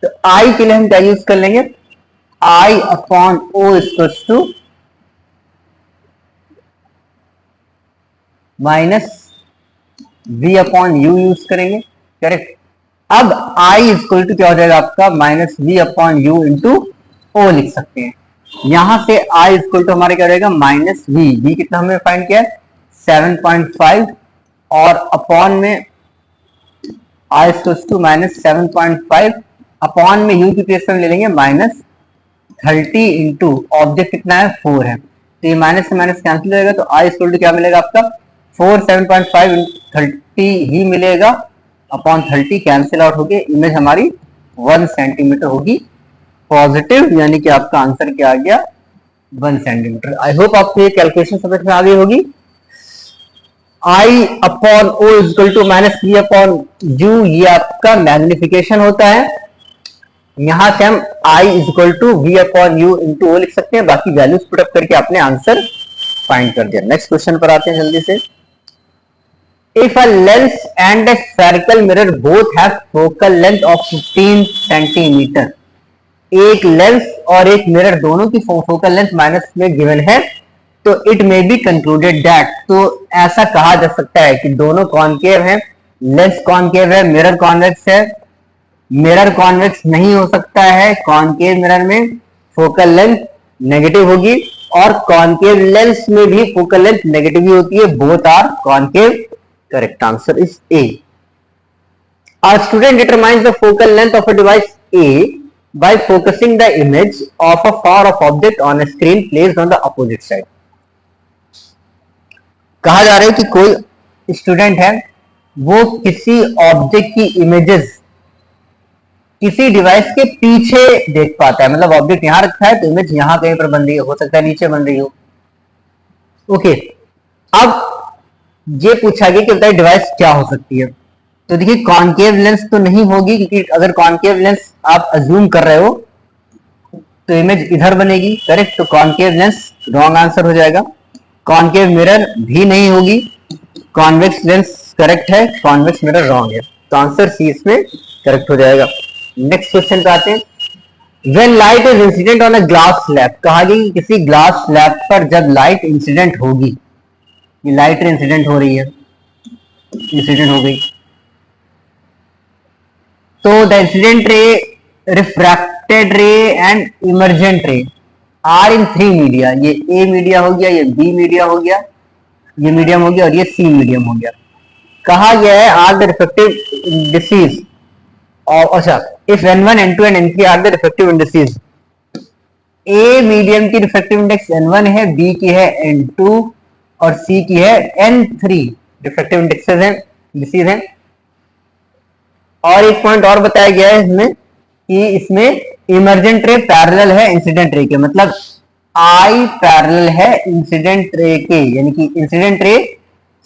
तो आई के लिए हम क्या यूज कर लेंगे, I upon O equals to minus V upon U use करेंगे, करेक्ट। अब आई इक्वल टू क्या हो जाएगा आपका, minus V upon U into O लिख सकते हैं। यहां से आई इक्वल टू हमारे क्या रहेगा, माइनस वी कितना हमने फाइंड किया है 7.5, और अपॉन में आई इक्वल टू माइनस 7.5, अपॉन में यू की प्लेस में ले लेंगे -30 इंटू ऑब्जेक्ट कितना है 4 है, तो ये माइनस से माइनस कैंसिल हो जाएगा। तो आई इक्वल टू क्या मिलेगा आपका 4 7.5 30 ही मिलेगा, अपॉन 30 कैंसिल आउट होगी, इमेज हमारी 1 सेंटीमीटर होगी पॉजिटिव, यानी कि आपका आंसर क्या आ गया 1 सेंटीमीटर। आई होप आपको ये कैलकुलेशन समझ में आ गई होगी। I upon O equal to minus V upon U, ये आपका मैग्निफिकेशन होता है। यहां से हम I equal to V upon U into O लिख सकते हैं, बाकी वैल्यूज पुट अप करके आपने आंसर फाइंड कर दिया। नेक्स्ट क्वेश्चन पर आते हैं जल्दी से। If a lens and a spherical mirror both have focal length of 15 centimetre, एक लेंस और एक मिरर दोनों की फोकल लेंथ माइनस में गिवन है, तो it may be concluded that, तो ऐसा कहा जा सकता है कि दोनों कॉनकेव हैं, लेंस कॉनकेव है, मिरर कॉन्वेक्स है। मिरर कॉन्वेक्स नहीं हो सकता है, कॉनकेव मिरर में फोकल लेंथ नेगेटिव होगी, और कॉनकेव लेंस में भी फोकल लेंथ नेगेटिव ही होती है, both are concave. Correct answer is A. A student determines the focal length of a device A by focusing the image of a far-off object on a screen placed on the opposite side. कहा जा रहा है कि कोई स्टूडेंट है, वो किसी ऑब्जेक्ट की इमेजेस किसी डिवाइस के पीछे देख पाता है, मतलब ऑब्जेक्ट यहां रखा है तो इमेज यहां कहीं पर बन रही है, हो सकता है नीचे बन रही हो, ओके। अब ये पूछा गया कि बताइए डिवाइस क्या हो सकती है, तो देखिए कॉनकेव लेंस तो नहीं होगी, क्योंकि अगर कॉनकेव लेंस आप अज्यूम कर रहे हो तो इमेज इधर बनेगी, करेक्ट। तो कॉनकेव लेंस रॉन्ग आंसर हो जाएगा। कॉनकेव मिरर भी नहीं होगी, कॉन्वेक्स लेंस करेक्ट है, कॉन्वेक्स मिरर रॉन्ग है, तो आंसर सी इसमें करेक्ट हो जाएगा। नेक्स्ट क्वेश्चन पे आते हैं। When light is incident on a glass slab, कहा गया कि किसी ग्लास स्लैब पर जब लाइट इंसिडेंट होगी, लाइट इंसिडेंट हो रही है, इंसिडेंट हो गई, तो the incident ray, refracted ray and emergent ray are in 3 media, ये ए मीडिया हो गया, ये बी मीडिया हो गया, ये मीडियम हो गया, और ये सी मीडियम हो गया। कहा गया है आर द रिफ्लेक्टिव इंडिसेस, और अच्छा if n1 n2 and n3 are the reflective indices, A medium की रिफ्लेक्टिव इंडेक्स n1 है, बी की है n2 और सी की है n3, रिफ्लेक्टिव इंडेक्सेस हैं, इंडिसेस हैं। और एक पॉइंट और बताया गया है इसमें कि इसमें इमर्जेंट रे पैरेलल है इंसिडेंट रे के, मतलब आई पैरेलल है इंसिडेंट रे के, यानी कि incident ray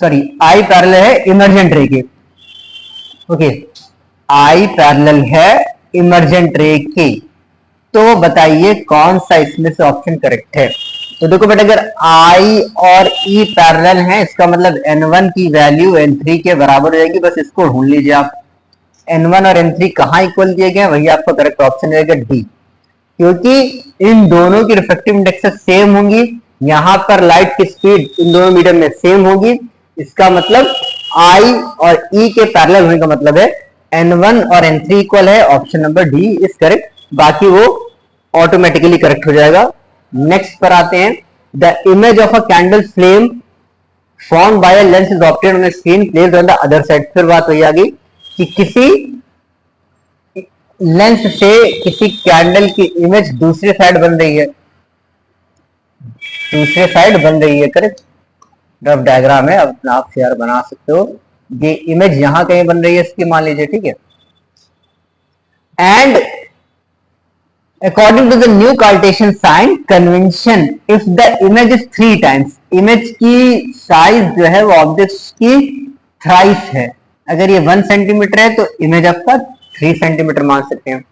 sorry I parallel है इमर्जेंट रे के, ओके। आई पैरेलल है इमर्जेंट रे के, तो बताइए कौन सा इसमें से ऑप्शन करेक्ट है। तो देखो बेटा, अगर I और E पैरेलल हैं, इसका मतलब N1 की वैल्यू N3 के बराबर हो जाएगी, बस इसको ढूंढ लीजिए आप। N1 और N3 कहाँ इक्वल दिए गए हैं, वही आपका करेक्ट ऑप्शन रहेगा डी, क्योंकि इन दोनों की रिफ्लेक्टिव इंडेक्सेस सेम होंगी, यहां पर लाइट की स्पीड इन दोनों मीडियम में सेम होगी, इसका मतलब I और E के पैरेलल होने का मतलब है N1 और N3 इक्वल है, option number D is correct, बाकी वो ऑटोमेटिकली करेक्ट हो जाएगा। नेक्स्ट पर आते हैं। The image of a candle flame form by a lens is obtained on a screen placed on the other side. फिर बात वही आ गई कि किसी लेंस से किसी कैंडल की इमेज दूसरी साइड बन रही है, दूसरी साइड बन रही है, करेक्ट। रफ डायग्राम है, अब आप शेयर बना सकते हो। ये इमेज यहां कहीं बन रही है इसकी, मान लीजिए, ठीक है। And according to the new Cartesian sign convention, if the image is 3 times, image की साइज जो है वो ऑब्जेक्ट की थ्राइस है। अगर ये 1 सेंटीमीटर है तो इमेज आपका 3 सेंटीमीटर मान सकते हैं।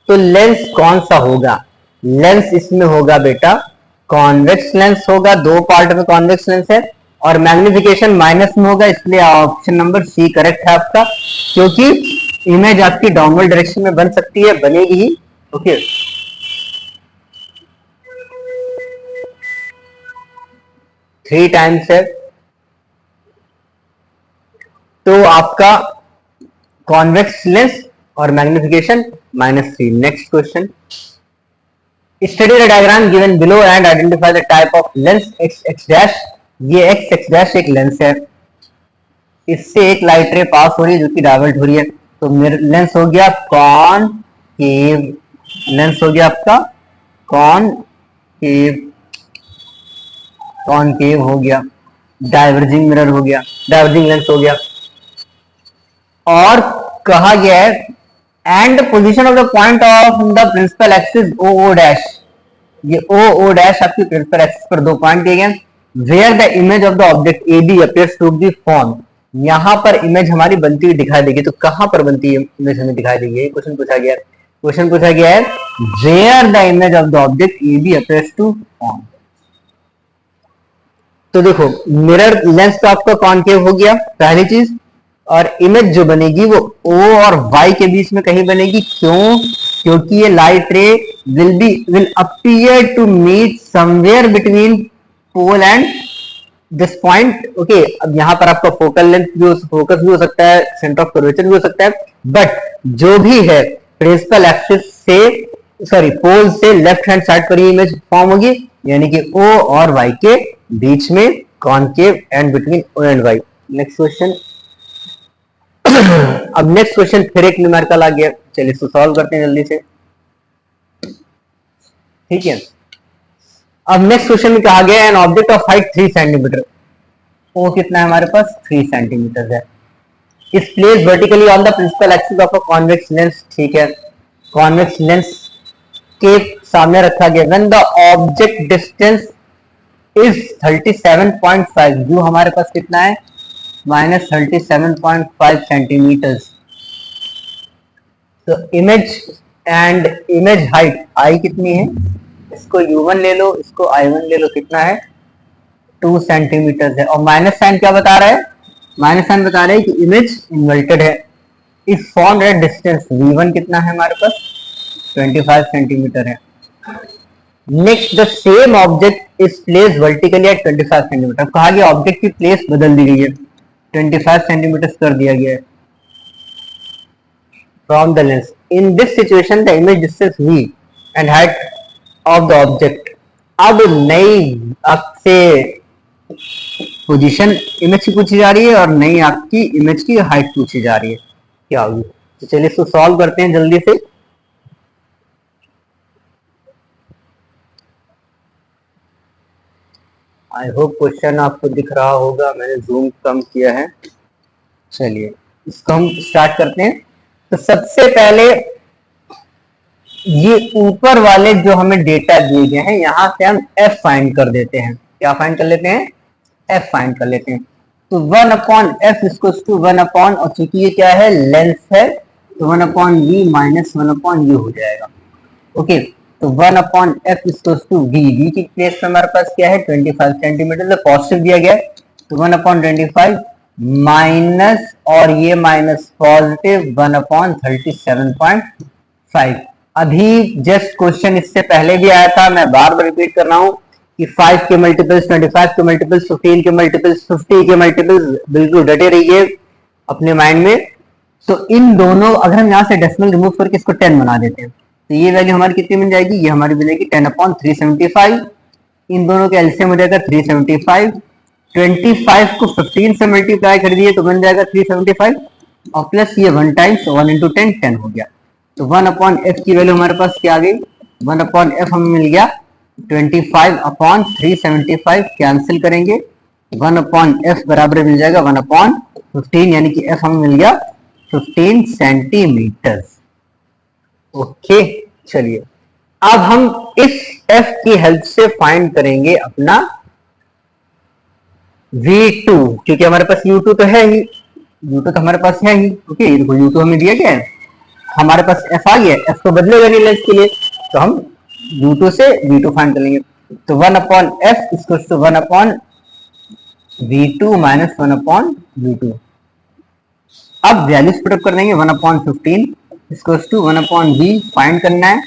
तो लेंस कौन सा होगा? लेंस इसमें होगा बेटा कॉन्वेक्स लेंस होगा, 2 पार्ट में कॉन्वेक्स लेंस है, और मैग्निफिकेशन माइनस में होगा, इसलिए ऑप्शन नंबर सी करेक्ट है आपका, क्योंकि इमेज आपकी डाउनवर्ड डायरेक्शन में बन सकती है, बनेगी ही। ओके, 3 टाइम्स है तो आपका कॉन्वेक्स लेंस और magnification -3। Next question, study the diagram given below and identify the type of lens x x dash. ये एक्स एक्स डैश एक लेंस है, इससे एक लाइट रे पास हो रही है जो कि डाइवर्ट हो रही है, तो मेरा लेंस हो गया कॉनकेव, लेंस हो गया आपका कॉनकेव, कॉनकेव हो गया, डाइवर्जिंग मिरर हो गया, डाइवर्जिंग लेंस हो गया। और कहा गया है and position of the point of the principal axis O O dash, ये ओ ओ डैश आपकी प्रिंसिपल एक्सिस पर 2 पॉइंट दिए गए, where the image of the object A B appears to be form, यहां पर इमेज हमारी बनती हुई दिखाई देगी। तो कहां पर बनती है इमेज हमें दिखाई देगी, क्वेश्चन पूछा गया है। क्वेश्चन पूछा गया है where the image of the object A B appears to form. तो देखो मिरर लेंस तो आपका कॉनकेव हो गया पहली चीज, और इमेज जो बनेगी वो O और Y के बीच में कहीं बनेगी। क्यों? क्योंकि ये light ray will appear to meet somewhere between pole and this point. Okay, अब यहां पर आपका फोकल लेंथ भी, फोकस भी हो सकता है, सेंटर ऑफ कर्वेचर भी हो सकता है, बट जो भी है प्रिंसिपल एक्सिस से, सॉरी पोल से लेफ्ट हैंड साइड पर ये इमेज फॉर्म होगी, यानी कि O और Y के बीच में concave and between O and Y। Next question, अब नेक्स्ट क्वेश्चन फिर एक न्यूमेरिकल आ गया, चलिए इसको सॉल्व करते हैं जल्दी से, ठीक है। अब नेक्स्ट क्वेश्चन में कहा गया an object of height 3 centimetre, O कितना है हमारे पास 3 सेंटीमीटर है, is place vertically on the principal axis of a convex lens, ठीक है, कॉन्वेक्स लेंस के सामने रखा गया, when the object distance is 37.5, जो हमारे पास कितना है -37.5 सेंटीमीटर। तो image and image height I कितनी है, इसको u1 ले लो, इसको i1 ले लो, कितना है 2 सेंटीमीटर है, और माइनस साइन क्या बता रहा है, माइनस साइन बता रहा है कि इमेज इन्वर्टेड है। इस फॉर्म एट डिस्टेंस v1 कितना है हमारे पास 25 सेंटीमीटर है। Next the same object is place vertically at 25 centimetre, कहा गया ऑब्जेक्ट की प्लेस बदल दी गई है, 25 सेंटीमीटर कर दिया गया है from the lens. In this situation the image distance v and height of the object, अब नई आपसे पोजीशन इमेज की पूछी जा रही है और नई आपकी इमेज की हाइट पूछी जा रही है, क्या होगी। तो चलिए इसको सॉल्व करते हैं जल्दी से। आई होप क्वेश्चन आपको दिख रहा होगा, मैंने जूम कम किया है। चलिए इसको हम स्टार्ट करते हैं। तो सबसे पहले ये ऊपर वाले जो हमें डेटा दिए गए हैं, यहां से हम f फाइंड कर देते हैं। क्या फाइंड कर लेते हैं, f फाइंड कर लेते हैं। तो 1/f इक्वल्स टू 1/, और चूंकि ये क्या है लेंस है, तो 1/v माइनस 1/u हो जाएगा। ओके, तो 1/f इक्वल्स टू v की प्लेस पे हमारे पास क्या है 25 सेंटीमीटर, तो पॉजिटिव दिया गया है, तो 1/25 माइनस, और ये माइनस पॉजिटिव 1/37.5। अभी जस्ट क्वेश्चन इससे पहले भी आया था, मैं बार बार रिपीट कर रहा हूं कि 5 के मल्टीपल्स, 25 के मल्टीपल्स, 15 के मल्टीपल्स, 50 के मल्टीपल्स, बिल्कुल डटे रहिए अपने माइंड में। तो इन दोनों, अगर हम यहाँ से डेसिमल रिमूव करके इसको 10 बना देते हैं, तो ये वैल्यू हमारी कितनी बन जाएगी, ये हमारी बनेगी 10/375। इन दोनों के एलसीएम हो जाएगा 375, 25 को 15 से मल्टीप्लाई कर दिए तो बन जाएगा 375, और प्लस ये 1 टाइम्स 1 × 10 10 हो गया। तो 1/f की वैल्यू हमारे पास क्या आ गई, 1/f हमें मिल गया 25/375, कैंसिल करेंगे 1/f बराबर मिल जाएगा 1/15, यानी कि f हमें मिल गया 15 सेंटीमीटर। ओके, चलिए अब हम इस f की हेल्प से फाइंड करेंगे अपना V2, क्योंकि हमारे पास U2 तो है ही, U2 तो हमारे पास है ही। ओके, U2 हमें दिया गया है, हमारे पास f आ गया, f तो बदलेगा नहीं लेंथ के लिए, तो हम U2 से V2 फाइंड कर लेंगे। तो 1/f equals to 1/V2 minus 1/U2। अब वैल्यूज पुटअप कर देंगे, 1/15 इक्वल्स टू 1/V फाइंड करना है,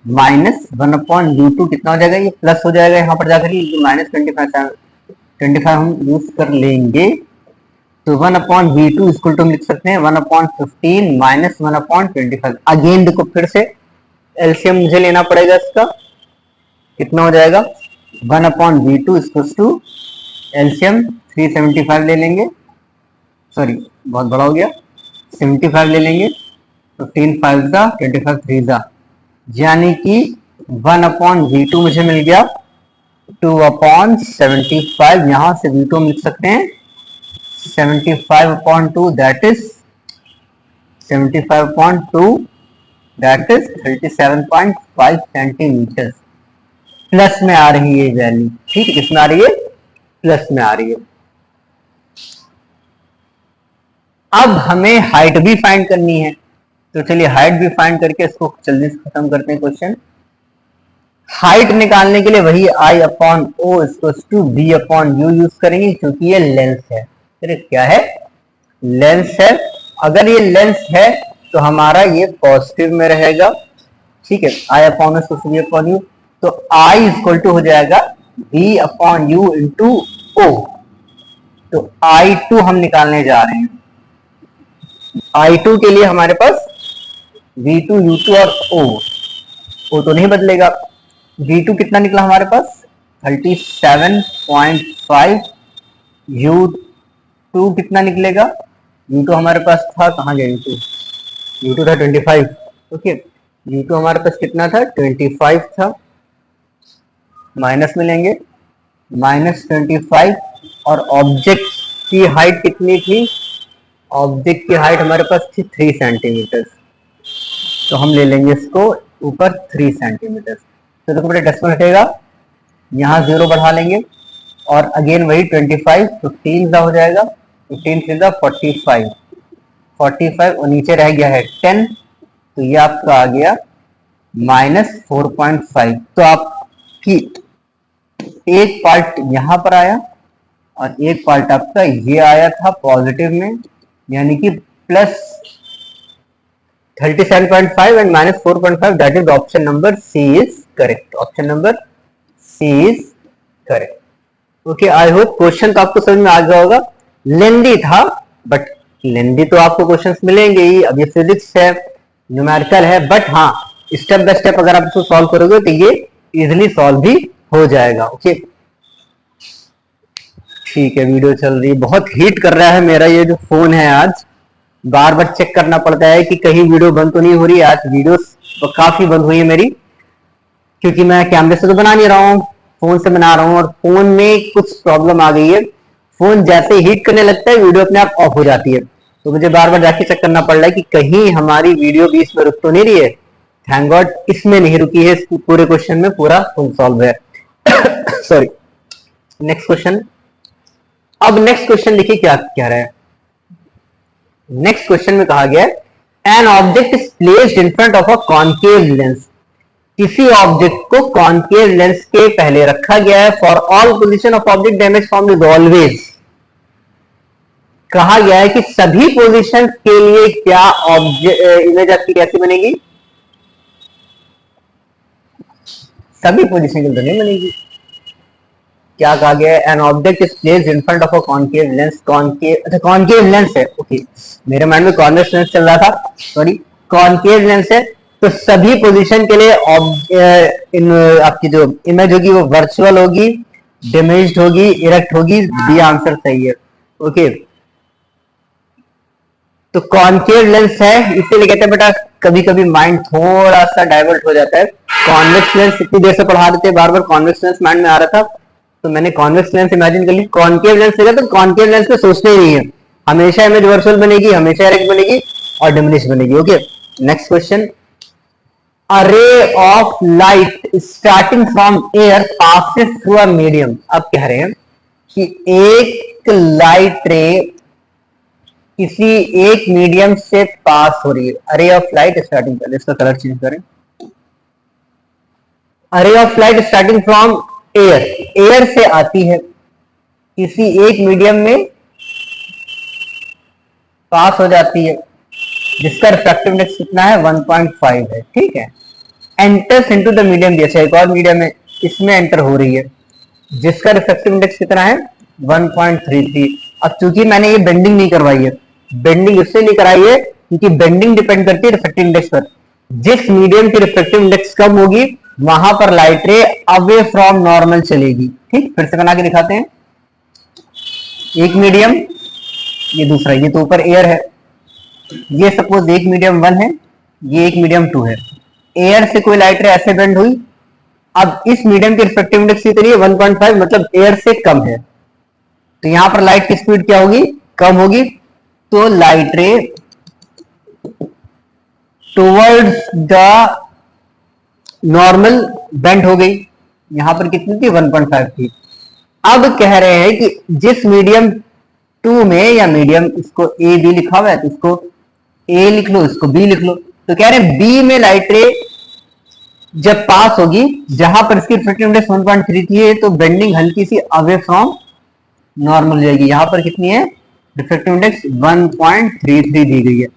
माइनस 1/U2 कितना हो जाएगा, ये प्लस हो जाएगा यहाँ पर जाकर, माइनस 25 हम यूज कर लेंगे। तो 1/V2 इक्वल टू हम लिख सकते हैं 1/15 माइनस 1/25। अगेन देखो फिर से एलसीएम मुझे लेना पड़ेगा, इसका कितना हो जाएगा, 1/V2 इक्वल टू एलसीएम 375 ले लेंगे, सॉरी बहुत बड़ा हो गया, 75 ले लेंगे, 15 5 जा 25 3 जा, यानी कि 1/V2 मुझे मिल गया 2/75। यहां से V2 हम लिख सकते हैं 75/2, that is 75/2, that is 37.5 centimetre. Plus में आ रही है वैल्यू, ठीक है, किसमें आ रही है, प्लस में आ रही है। अब हमें हाइट भी फाइंड करनी है, तो चलिए हाइट भी फाइंड करके इसको जल्दी से खत्म करते हैं क्वेश्चन। हाइट निकालने के लिए वही I/O equals to B/U use करेंगे, क्योंकि ये लेंस है। फिर क्या है, लेंस है, अगर ये लेंस है तो हमारा ये पॉजिटिव में रहेगा, ठीक है, I/O इक्वल्स टू B/U, तो I इक्वल टू हो जाएगा B/U इंटू O। तो I2 हम निकालने जा रहे हैं, I2 के लिए हमारे पास V2, U2 और O तो नहीं बदलेगा। V2 कितना निकला हमारे पास 37.5, U2 कितना निकलेगा, U2 हमारे पास था, कहाँ गया U2 था 25। ओके, U2 हमारे पास कितना था 25 था, माइनस में लेंगे -25, और ऑब्जेक्ट की हाइट कितनी थी, ऑब्जेक्ट की हाइट हमारे पास थी 3 सेंटीमीटर, तो हम ले लेंगे इसको ऊपर 3 सेंटीमीटर। तो देखो बेटा डेसिमल हटेगा, यहाँ 0 बढ़ा लेंगे, और अगेन वही 25, 15 हो जाएगा, 15 से 45, 45 और नीचे रह गया है 10, तो ये आपका आ गया -4.5। तो आपकी एक पार्ट यहाँ पर आया और एक पार्ट आपका ये आया था पॉजिटिव में, यानी कि plus 37.5 and -4.5, that is option number C is correct, option number C is correct. Okay, I hope question तो आपको समझ में आ गया होगा, लेंदी था, बट लेंदी तो आपको क्वेश्चंस मिलेंगे ही, अब ये फिजिक्स है, न्यूमेरिकल है, बट हाँ स्टेप बाय स्टेप अगर आप इसको सॉल्व करोगे तो ये इजिली सॉल्व भी हो जाएगा। ओके, ठीक है, वीडियो चल रही है, बहुत हीट कर रहा है मेरा ये जो फोन है, आज बार बार चेक करना पड़ता है कि कहीं वीडियो बंद तो नहीं हो रही। आज वीडियो काफी बंद हुई है मेरी, क्योंकि मैं कैमरे से तो बना नहीं रहा हूँ, फोन से बना रहा हूँ, और फोन में कुछ प्रॉब्लम आ गई है, फोन जैसे हीट करने लगता है वीडियो अपने आप ऑफ हो जाती है, तो मुझे बार बार जाके चेक करना पड़ रहा है कि कहीं हमारी वीडियो बीच में रुक तो नहीं रही है। थैंक गॉड इसमें नहीं रुकी है, पूरे क्वेश्चन में पूरा फुल सॉल्व है। Sorry, next question. अब नेक्स्ट क्वेश्चन देखिए क्या कह रहा है। नेक्स्ट क्वेश्चन में कहा गया है an object is placed in front of a concave lens, किसी ऑब्जेक्ट को कॉनकेव लेंस के पहले रखा गया है, for all position of object the image form is always, कहा गया है कि सभी पोजीशन के लिए क्या ऑब्जेक्ट इमेज आपकी कैसी बनेगी, सभी पोजीशन के लिए नहीं बनेगी। क्या कहा गया है, an object is placed in front of a concave lens, concave, अच्छा कॉनकेव लेंस है, ओके, मेरे माइंड में कॉन्वेक्स लेंस चल रहा था, सॉरी, कॉनकेव लेंस है, तो सभी पोजीशन के लिए आपकी जो इमेज होगी वो वर्चुअल होगी, डिमिनिश्ड होगी, इरेक्ट होगी, बी आंसर सही है। ओके, तो कॉनकेव लेंस है, इसीलिए कहते हैं बेटा कभी कभी माइंड थोड़ा सा डाइवर्ट हो जाता है। कॉन्वेक्स लेंस इतनी देर से पढ़ा देते, बार बार कॉन्वेक्स लेंस माइंड में आ रहा था, तो मैंने कॉन्वेक्स लेंस इमेजिन कर ली। कॉन्केव लेंस लेगा तो कॉन्केव लेंस में सोचते ही नहीं है, हमेशा इमेज वर्चुअल बनेगी, हमेशा इरेक्ट बनेगी और डिमिनिश बनेगी। Okay, next question. A ray of light starting from air passes through a medium। अब कह रहे हैं कि एक लाइट रे किसी एक मीडियम से पास हो रही है। अरे ऑफ लाइट स्टार्टिंग, पहले इसका कलर चेंज करें। अरे of light starting from air, air से आती है, किसी एक मीडियम में पास हो जाती है, जिसका रिफ्रैक्टिव इंडेक्स कितना है 1.5 है। ठीक है, एंटर्स इनटू द मीडियम दिया, एक और मीडियम है, इसमें एंटर हो रही है, जिसका रिफ्रैक्टिव इंडेक्स कितना है 1.33। अब चूंकि मैंने ये बेंडिंग नहीं करवाई है, बेंडिंग इससे नहीं कराई है क्योंकि बेंडिंग डिपेंड करती है रिफ्रैक्टिव इंडेक्स पर। जिस मीडियम की रिफ्रैक्टिव इंडेक्स कम होगी वहां पर लाइट रे अवे फ्रॉम नॉर्मल चलेगी। ठीक, फिर से बना के दिखाते हैं। एक मीडियम, ये दूसरा, ये तो ऊपर एयर है, ये सपोज एक मीडियम 1 है, ये एक मीडियम 2 है। एयर से कोई लाइट रे ऐसे बेंड हुई, अब इस मीडियम की रिफ्रैक्टिव इंडेक्स कितनी है 1.5, मतलब एयर से कम है, तो यहां पर लाइट की स्पीड क्या होगी, कम होगी, तो लाइट रे टुवर्ड्स द नॉर्मल बेंड हो गई। यहां पर कितनी थी 1.5 थी। अब कह रहे हैं कि जिस मीडियम 2 में, या मीडियम इसको ए बी लिखा हुआ है तो इसको ए लिख लो, इसको बी लिख लो, तो कह रहे हैं बी में लाइट रे जब पास होगी, जहां पर इसकी रिफ्रैक्टिव इंडेक्स 1.3 थी है, तो बेंडिंग हल्की सी अवे फ्रॉम नॉर्मल हो जाएगी। यहां पर कितनी है रिफ्रैक्टिव इंडेक्स 1.33 दी गई है।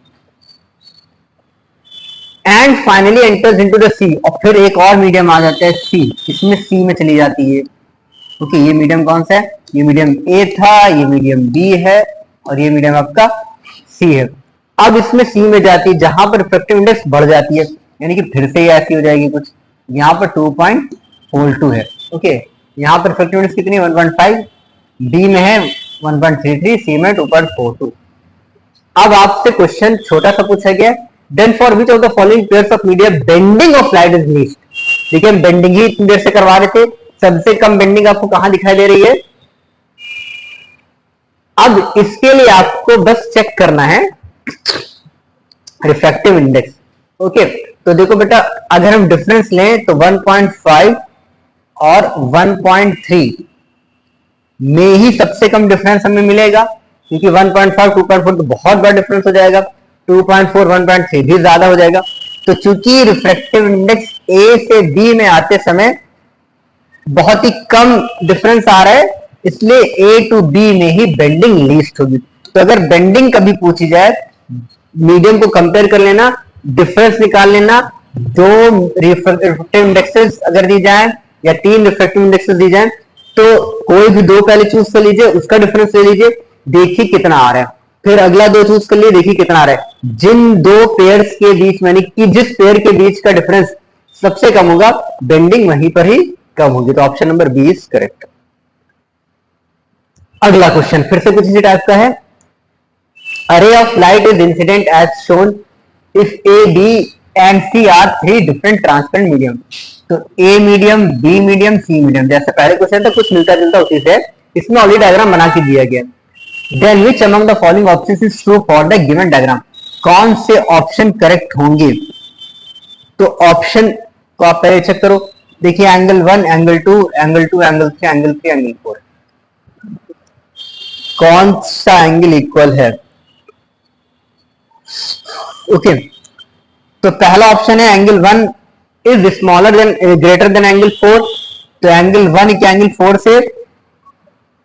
And finally enters into the sea, और फिर एक और मीडियम आ जाता है सी, इसमें सी में चली जाती है। ओके, ये मीडियम कौन सा है, ये मीडियम ए था, ये मीडियम बी है, और ये मीडियम आपका सी है। अब इसमें सी में जाती है, जहां पर रिफ्रैक्टिव इंडेक्स बढ़ जाती है, यानी कि फिर से ये ऐसी हो जाएगी कुछ, यहाँ पर 2.42 है। ओके, यहाँ पर रिफ्रैक्टिव इंडेक्स कितनी 1.5, डी में है 1.33, सी में 2.42। अब आपसे क्वेश्चन छोटा सा पूछा गया, then for which of the following pairs of media bending of light is least. देखिए हम बेंडिंग ही इतनी देर से करवा रहे थे, सबसे कम बेंडिंग आपको कहां दिखाई दे रही है। अब इसके लिए आपको बस चेक करना है रिफ्रैक्टिव इंडेक्स। ओके, तो देखो बेटा, अगर हम डिफरेंस लें तो 1.5 और 1.3 में ही सबसे कम डिफरेंस हमें मिलेगा, क्योंकि 1.5 2.4 तो बहुत बड़ा डिफरेंस हो जाएगा, 2.4 1.3 भी ज्यादा हो जाएगा। तो चूंकि रिफ्रैक्टिव इंडेक्स ए से बी में आते समय बहुत ही कम डिफरेंस आ रहा है, इसलिए ए टू बी में ही बेंडिंग लीस्ट होगी। तो अगर बेंडिंग कभी पूछी जाए, मीडियम को कंपेयर कर लेना, डिफरेंस निकाल लेना, दो रिफ्रैक्टिव इंडेक्सेस अगर दी जाए या 3 रिफ्रैक्टिव इंडेक्सेस दी जाए, तो कोई भी 2 पहले चूज कर लीजिए, उसका डिफरेंस ले लीजिए, देखिए कितना आ रहा है, फिर अगला 2 चूज कर लिए, देखिए कितना आ रहा है। जिन 2 पेयर्स के बीच, यानी कि जिस पेयर के बीच का डिफरेंस सबसे कम होगा, बेंडिंग वहीं पर ही कम होगी। तो option number B is correct. अगला क्वेश्चन फिर से कुछ इसी टाइप का है। A ray of light is incident as shown if A B and C are 3 different transparent medium. तो A medium, B medium, C medium, जैसे पहले क्वेश्चन था कुछ मिलता जुलता उसी से, इसमें ऑलरेडी डायग्राम बना के दिया गया। Then which among the following options is true for the given diagram. कौन से ऑप्शन करेक्ट होंगे, तो ऑप्शन को आप पहले चेक करो। देखिए angle 1, angle 2, angle 2, angle 3, angle 3, angle 4, कौन सा एंगल इक्वल है। ओके, तो पहला ऑप्शन है angle 1 is smaller than greater than angle 4। तो एंगल 1 क्या एंगल 4 से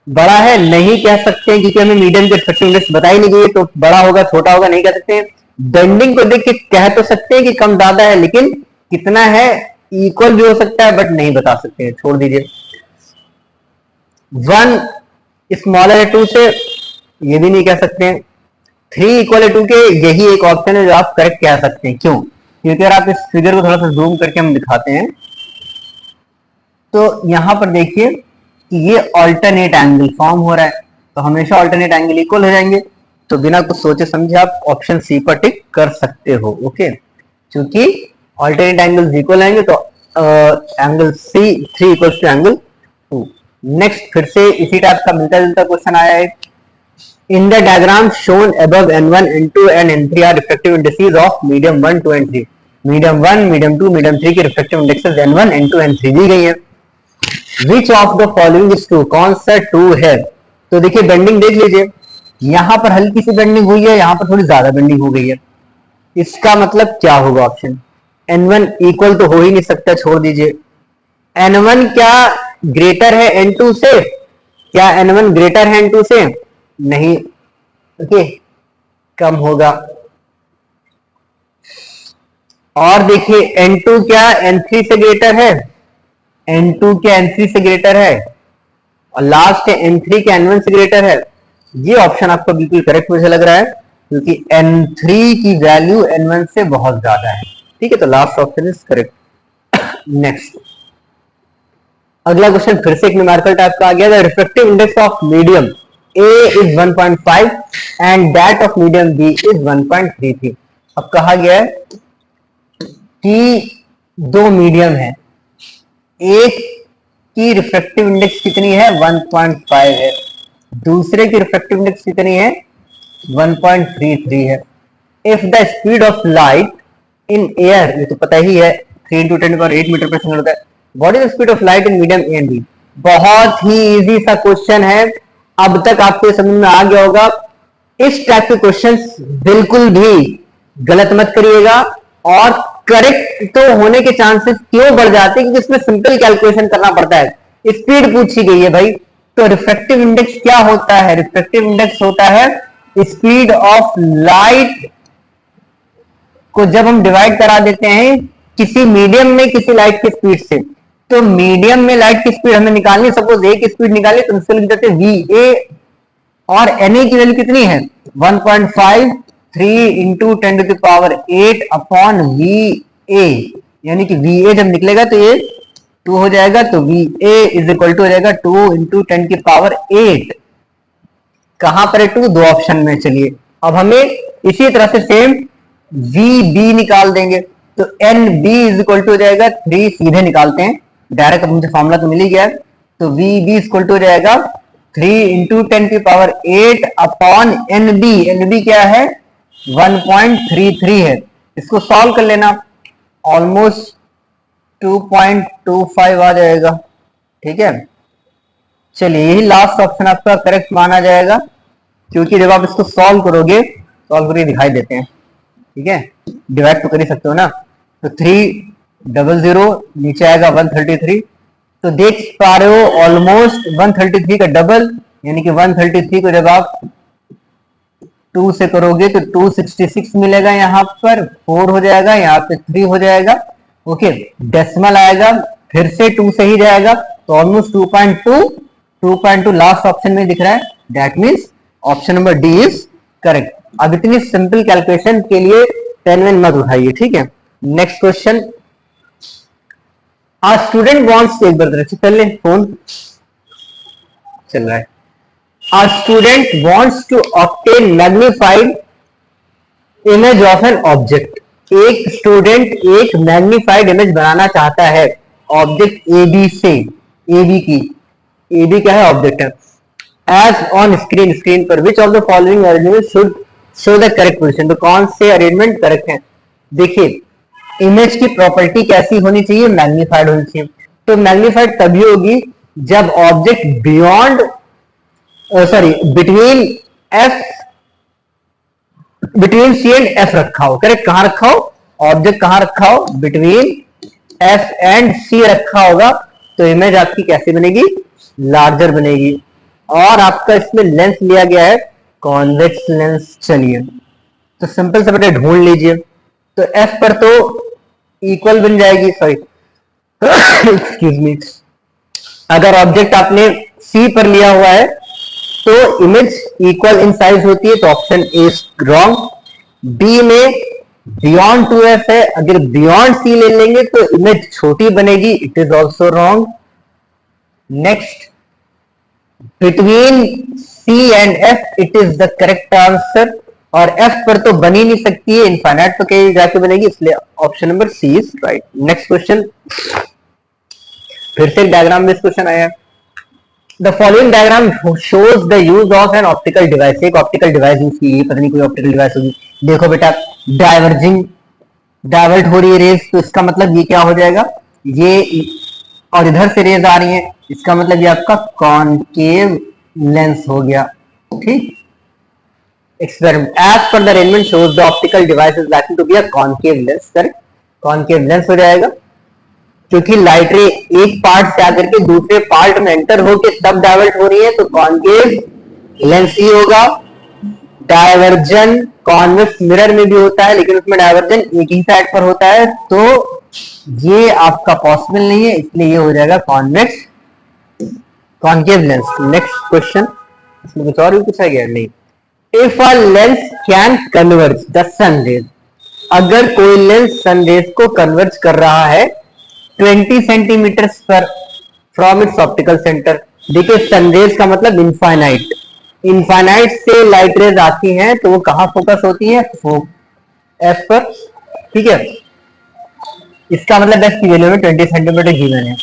बड़ा है, नहीं कह सकते हैं, क्योंकि हमें मीडियम के रिफ्रैक्टिव इंडेक्स बताई नहीं गई, तो बड़ा होगा छोटा होगा नहीं कह सकते हैं। बेंडिंग को देख के कह तो सकते हैं कि कम ज्यादा है, लेकिन कितना है, इक्वल भी हो सकता है बट नहीं बता सकते हैं, छोड़ दीजिए। 1 स्मॉलर है 2 से, ये भी नहीं कह सकते हैं। 3 इक्वल है 2 के, यही एक ऑप्शन है जो आप करेक्ट कह सकते हैं। क्यों, क्योंकि अगर आप इस फिगर को थोड़ा सा जूम करके हम दिखाते हैं, तो यहां पर देखिए कि ये ऑल्टरनेट एंगल फॉर्म हो रहा है, तो हमेशा ऑल्टरनेट एंगल इक्वल हो जाएंगे। तो बिना कुछ सोचे समझे आप ऑप्शन सी पर टिक कर सकते हो। ओके, क्योंकि ऑल्टरनेट एंगल्स इक्वल आएंगे तो angle C 3 equals to angle 2। Next फिर से इसी टाइप का मिलता जुलता क्वेश्चन आया है। In the diagram shown above n1 n2 and n3 are refractive indices of medium 1 2 and 3। Medium 1 medium 2 medium 3 की refractive indexes n1 n2 n3 दी गई है। विच of the following is true, कौन सा ट्रू है? तो देखिए बेंडिंग देख लीजिए, यहां पर हल्की सी बेंडिंग हुई है, यहां पर थोड़ी ज्यादा बेंडिंग हो गई है। इसका मतलब क्या होगा? ऑप्शन n1 इक्वल तो हो ही नहीं सकता, छोड़ दीजिए। n1 क्या ग्रेटर है n2 से? क्या n1 ग्रेटर है n2 से? नहीं, ओके, कम होगा। और देखिए n2 क्या n3 से ग्रेटर है? n2 क्या n3 से ग्रेटर है? और लास्ट है n3 क्या n1 से ग्रेटर है? ये ऑप्शन आपका बिल्कुल करेक्ट मुझे लग रहा है, क्योंकि n3 की वैल्यू n1 से बहुत ज्यादा है। ठीक है, तो last option is correct. Next अगला क्वेश्चन फिर से एक न्यूमेरिकल टाइप का आ गया। The refractive index of medium A is 1.5 and that of medium B is 1.33। अब कहा गया है कि दो मीडियम है, एक की रिफ्रैक्टिव इंडेक्स कितनी है? 1.5 है, दूसरे की रिफ्रैक्टिव इंडेक्स कितनी है? 1.33 है। If the speed of light in air, ये तो पता ही है 3 × 10⁸ मीटर पर सेकंड होता है। What is the speed of light in medium A and B? बहुत ही इजी सा क्वेश्चन है, अब तक आपको समझ में आ गया होगा। इस टाइप के क्वेश्चंस बिल्कुल भी गलत मत करिएगा, और करेक्ट तो होने के चांसेस क्यों बढ़ जाते हैं? क्योंकि इसमें सिंपल कैलकुलेशन करना पड़ता है। स्पीड पूछी गई है भाई, तो रिफ्रैक्टिव इंडेक्स क्या होता है? रिफ्रैक्टिव इंडेक्स होता है स्पीड ऑफ लाइट को जब हम डिवाइड करा देते हैं किसी मीडियम में किसी लाइट की स्पीड से। तो मीडियम में लाइट की स्पीड हमें निकालनी, सपोज ए की स्पीड निकाली, तो उसके लिए लिख देते हैं वी ए, और एन ए की वैल्यू कितनी है? 1.5 3 × 10⁸ अपॉन वी ए, यानी कि वी ए जब निकलेगा तो ये 2 हो जाएगा, तो V A is equal to हो जाएगा 2 × 10⁸। कहां पर है 2? दो ऑप्शन में। चलिए अब हमें इसी तरह से सेम वी बी निकाल देंगे, तो N B is equal to हो जाएगा 3, सीधे निकालते हैं डायरेक्ट, अब मुझे फॉर्मूला तो मिल ही गया है। तो V B is equal to हो जाएगा 3 × 10⁸ upon N B. N B क्या है? 1.33 है। इसको सॉल्व कर लेना, ऑलमोस्ट 2.25 आ जाएगा। ठीक है, चलिए यही लास्ट ऑप्शन आपका करेक्ट माना जाएगा, क्योंकि जब आप इसको सॉल्व करोगे, सॉल्व करके दिखाई देते हैं। ठीक है, डिवाइड तो कर ही सकते हो ना। तो 300 नीचे आएगा 133, तो देख पा रहे हो ऑलमोस्ट 133 का डबल, यानी कि 133 को जब आप 2 से करोगे तो 266 मिलेगा, यहाँ पर 4 हो जाएगा, यहाँ पे 3 हो जाएगा। ओके, डेसिमल आएगा, फिर से 2 से ही जाएगा, तो ऑलमोस्ट 2.2 लास्ट ऑप्शन में दिख रहा है। That means option number D is correct. अब इतनी सिंपल कैलकुलेशन के लिए पेन वेन मत उठाइए। ठीक है, नेक्स्ट क्वेश्चन। आ स्टूडेंट वांट्स, एक बार कर ले, फोन चल रहा है। A student wants to obtain magnified image of an object। एक स्टूडेंट एक मैग्निफाइड इमेज बनाना चाहता है ऑब्जेक्ट ए बी से। ए बी की, ए बी क्या है? ऑब्जेक्ट है। एज ऑन स्क्रीन, स्क्रीन पर विच of the following arrangement should show the correct position? तो कौन से अरेंजमेंट करेक्ट है? देखिए इमेज की प्रॉपर्टी कैसी होनी चाहिए? मैग्निफाइड होनी चाहिए। तो मैग्निफाइड तभी होगी जब object beyond between C and F रखा हो। करेक्ट, कहां रखा हो? ऑब्जेक्ट कहां रखा हो? बिटवीन एफ एंड सी रखा होगा, तो इमेज आपकी कैसी बनेगी? लार्जर बनेगी। और आपका इसमें लेंस लिया गया है कॉन्वेक्स लेंस। चलिए तो सिंपल से बेटे ढूंढ लीजिए, तो एफ पर तो इक्वल बन जाएगी, सॉरी एक्सक्यूज मी। अगर ऑब्जेक्ट आपने सी पर लिया हुआ है तो इमेज इक्वल इन साइज होती है, तो option A is wrong. B में बियॉन्ड 2f है, अगर बियॉन्ड सी ले लेंगे तो इमेज छोटी बनेगी, it is also wrong. Next, between C and F, it is the correct answer. और एफ पर तो बन ही नहीं सकती है, इनफाइनाइट पर कहीं जाके बनेगी, इसलिए option number C is right. Next question, फिर से एक डायग्राम में क्वेश्चन आया है। The following diagram shows the use of an optical device. एक ऑप्टिकल डिवाइस यूज की, पता नहीं कोई ऑप्टिकल डिवाइस होगी। देखो बेटा, डाइवर्जिंग, डाइवर्ट हो रही है रेज, तो इसका मतलब ये क्या हो जाएगा, ये और इधर से रेज आ रही है, इसका मतलब ये आपका कॉनकेव लेंस हो गया। ठीक, experiment as per the arrangement shows the optical device is likely to be a concave lens, correct, concave lens हो जाएगा, क्योंकि लाइट रे एक पार्ट से आकर के दूसरे पार्ट में एंटर होके तब डाइवर्ट हो रही है, तो कॉनकेव लेंस ही होगा। डायवर्जन कॉन्वेक्स मिरर में भी होता है, लेकिन उसमें डायवर्जन एक ही साइड पर होता है, तो ये आपका पॉसिबल नहीं है, इसलिए ये हो जाएगा convex concave lens. Next question, इसमें कुछ और भी पूछा गया नहीं। If a lens can converge the sun rays, अगर कोई लेंस सन रेज को कन्वर्ज कर रहा है 20 सेंटीमीटर पर फ्रॉम इट्स ऑप्टिकल सेंटर। देखिए, सन रेज का मतलब इनफाइनाइट, इनफाइनाइट से लाइट रेज आती हैं तो वो कहां फोकस होती है, एफ पर। ठीक है, इसका मतलब एफ की वैल्यू में 20 सेंटीमीटर गिवन है।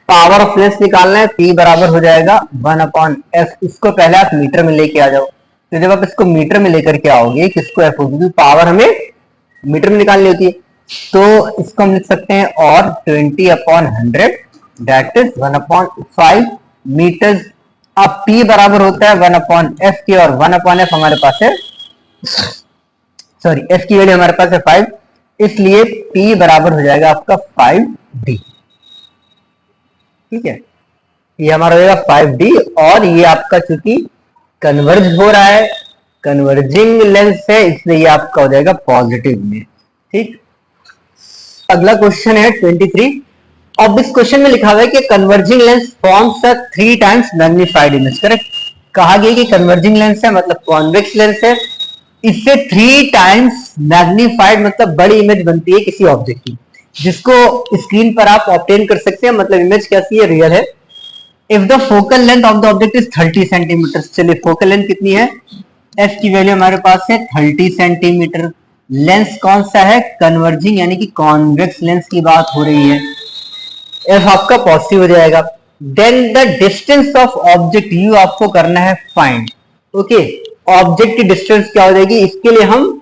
पावर ऑफ लेंस निकालना है, P बराबर हो जाएगा 1/f। इसको पहले आप मीटर में लेके आ जाओ, तो जब आप इसको मीटर में लेकर के आओगे, किसको f होगी, पावर हमें मीटर में निकालनी होती है, तो इसको हम लिख सकते हैं और 20/100 दैट इज 1/5 मीटर। अब P बराबर होता है 1/f के, और 1/f हमारे पास है, सॉरी f की वैल्यू हमारे पास है 5, इसलिए P बराबर हो जाएगा आपका 5d। ठीक है, ये हमारा हो जाएगा 5d, और ये आपका चूंकि कन्वर्ज हो रहा है, कन्वर्जिंग लेंस है, इसलिए ये आपका हो जाएगा पॉजिटिव में। ठीक, अगला क्वेश्चन है 23। अब इस क्वेश्चन में लिखा हुआ है कि converging lens forms a 3 times magnified image, correct. कहा गया कि कन्वर्जिंग लेंस है मतलब कॉन्वेक्स लेंस है, इससे 3 टाइम्स मैग्नीफाइड मतलब बड़ी इमेज बनती है किसी ऑब्जेक्ट की, जिसको स्क्रीन पर आप ऑब्टेन कर सकते हैं, मतलब इमेज कैसी है, रियल है। If the focal length of the object is 30 centimetre, चलिए फोकल लेंथ कितनी है, एफ की वैल्यू हमारे पास है 30 सेंटीमीटर। लेंस कौन सा है, कन्वर्जिंग यानी कि कॉन्वेक्स लेंस की बात हो रही है, एफ आपका पॉजिटिव हो जाएगा। Then the distance of object U आपको करना है फाइंड। ओके, ऑब्जेक्ट की डिस्टेंस क्या हो जाएगी, इसके लिए हम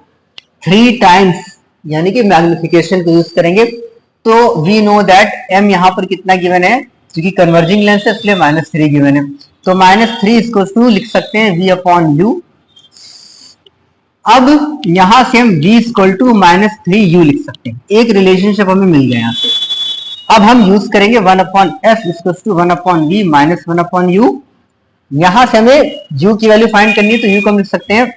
3 टाइम्स यानी कि मैग्निफिकेशन को यूज करेंगे। तो वी नो दैट m यहां पर कितना गिवन है, क्योंकि कन्वर्जिंग लेंस है इसलिए -3 गिवन है, तो -3 इसको टू लिख सकते हैं v/u। अब यहां से हम v -3u लिख सकते हैं, एक रिलेशनशिप हमें मिल गया यहाँ से। अब हम यूज करेंगे 1/f = 1/v - 1/u। यहां से हमें u की वैल्यू फाइंड करनी है, तो u को हम लिख सकते हैं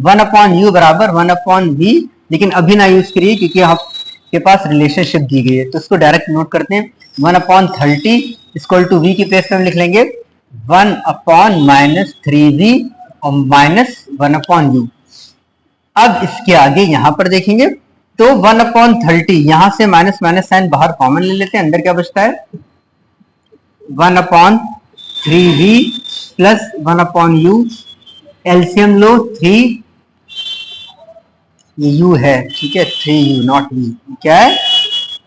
1/u बराबर 1/v, लेकिन अभी ना यूज करिए क्योंकि आपके पास रिलेशनशिप दी गई है, तो इसको डायरेक्ट नोट करते हैं। 1/30 = v की प्लेस पे हम लिख लेंगे 1/-3v और -1/u। अब इसके आगे यहां पर देखेंगे तो 1/30, यहां से माइनस माइनस साइन बाहर कॉमन ले लेते हैं, अंदर क्या बचता है 1/3v + 1/u। एलसीएम लो 3, ये u है, ठीक है, 3u नॉट v, क्या है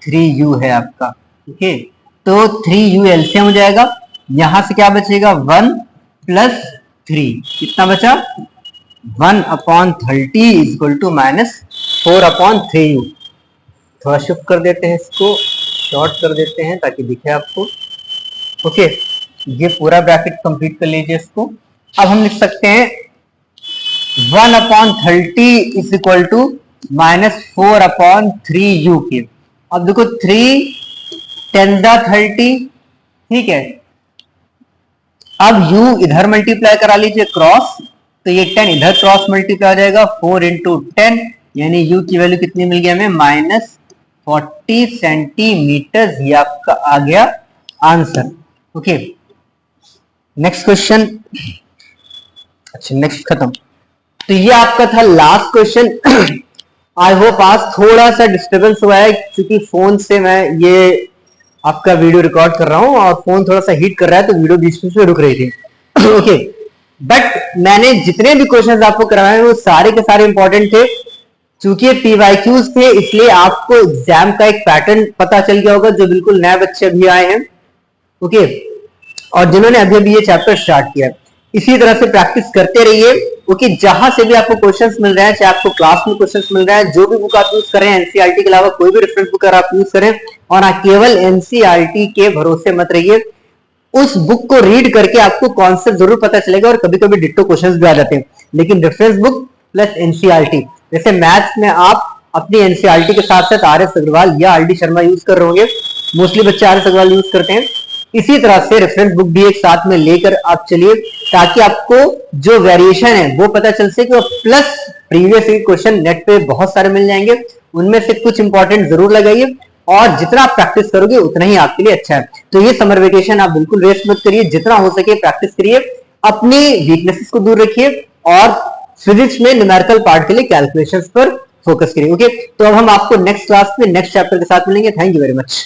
3u है आपका। ठीक है, तो 3u एलसीएम हो जाएगा, यहां से क्या बचेगा 1 + 3, कितना बचा 1/30 = -4/3u। थोड़ा शिफ्ट कर देते हैं, इसको शॉर्ट कर देते हैं ताकि दिखे आपको। ओके, ये पूरा ब्रैकेट कंप्लीट कर लीजिए इसको। अब हम लिख सकते हैं 1/30 = -4/3u के। अब देखो 3 10 30, ठीक है, अब u इधर मल्टीप्लाई करा लीजिए क्रॉस, तो ये 10 इधर क्रॉस मल्टीप्लाई हो जाएगा 4 × 10, यानी u की वैल्यू कितनी मिल गई हमें -40 सेंटीमीटर। ये आपका आ गया आंसर। Okay, next question. अच्छा, नेक्स्ट खत्म। तो ये आपका था लास्ट क्वेश्चन। आई होप आज थोड़ा सा डिस्टर्बेंस हुआ है, क्योंकि फोन से मैं ये आपका वीडियो रिकॉर्ड कर रहा हूं और फोन थोड़ा सा हीट कर रहा है, तो वीडियो बीच बीच में रुक रही थी। ओके, बट मैंने जितने भी क्वेश्चंस आपको करवाए हैं वो सारे के सारे इंपॉर्टेंट थे। चूंकि ये पीवाईक्यूज थे इसलिए आपको एग्जाम का एक पैटर्न पता चल गया होगा जो बिल्कुल नए बच्चे अभी आए हैं, ओके, और जिन्होंने अभी अभी ये चैप्टर स्टार्ट किया है। इसी तरह से प्रैक्टिस करते रहिए, ओके। जहां से भी आपको क्वेश्चंस मिल रहे हैं, चाहे आपको क्लास में क्वेश्चंस मिल रहा है, जो भी बुक आप यूज करें, एनसीईआरटी के अलावा कोई भी रेफरेंस बुक अगर आप यूज करें, और केवल एनसीईआरटी के भरोसे मत रहिए। उस बुक को रीड करके आपको कॉन्सेप्ट जरूर पता चलेगा और कभी कभी डिट्टो क्वेश्चंस भी आ जाते हैं, लेकिन रेफरेंस बुक प्लस एनसीईआरटी, जैसे मैथ्स में आप अपनी एनसीईआरटी के साथ साथ आर एस अग्रवाल या आर डी शर्मा यूज कर रहे होंगे, मोस्टली बच्चे आर एस अग्रवाल यूज करते हैं। इसी तरह से रेफरेंस बुक भी एक साथ में लेकर आप चलिए, ताकि आपको जो वेरिएशन है वो पता चल सके, और प्लस प्रीवियस क्वेश्चन नेट पे बहुत सारे मिल जाएंगे, उनमें से कुछ इंपॉर्टेंट जरूर लगाइए, और जितना आप प्रैक्टिस करोगे उतना ही आपके लिए अच्छा है। तो ये समर वेकेशन आप बिल्कुल वेस्ट मत करिए, जितना हो सके प्रैक्टिस करिए, अपनी वीकनेसेस को दूर रखिए, और फिजिक्स में न्यूमेरिकल पार्ट के लिए कैलकुलेशंस पर फोकस करिए, ओके। तो अब हम आपको नेक्स्ट क्लास में नेक्स्ट चैप्टर के साथ मिलेंगे। Thank you very much.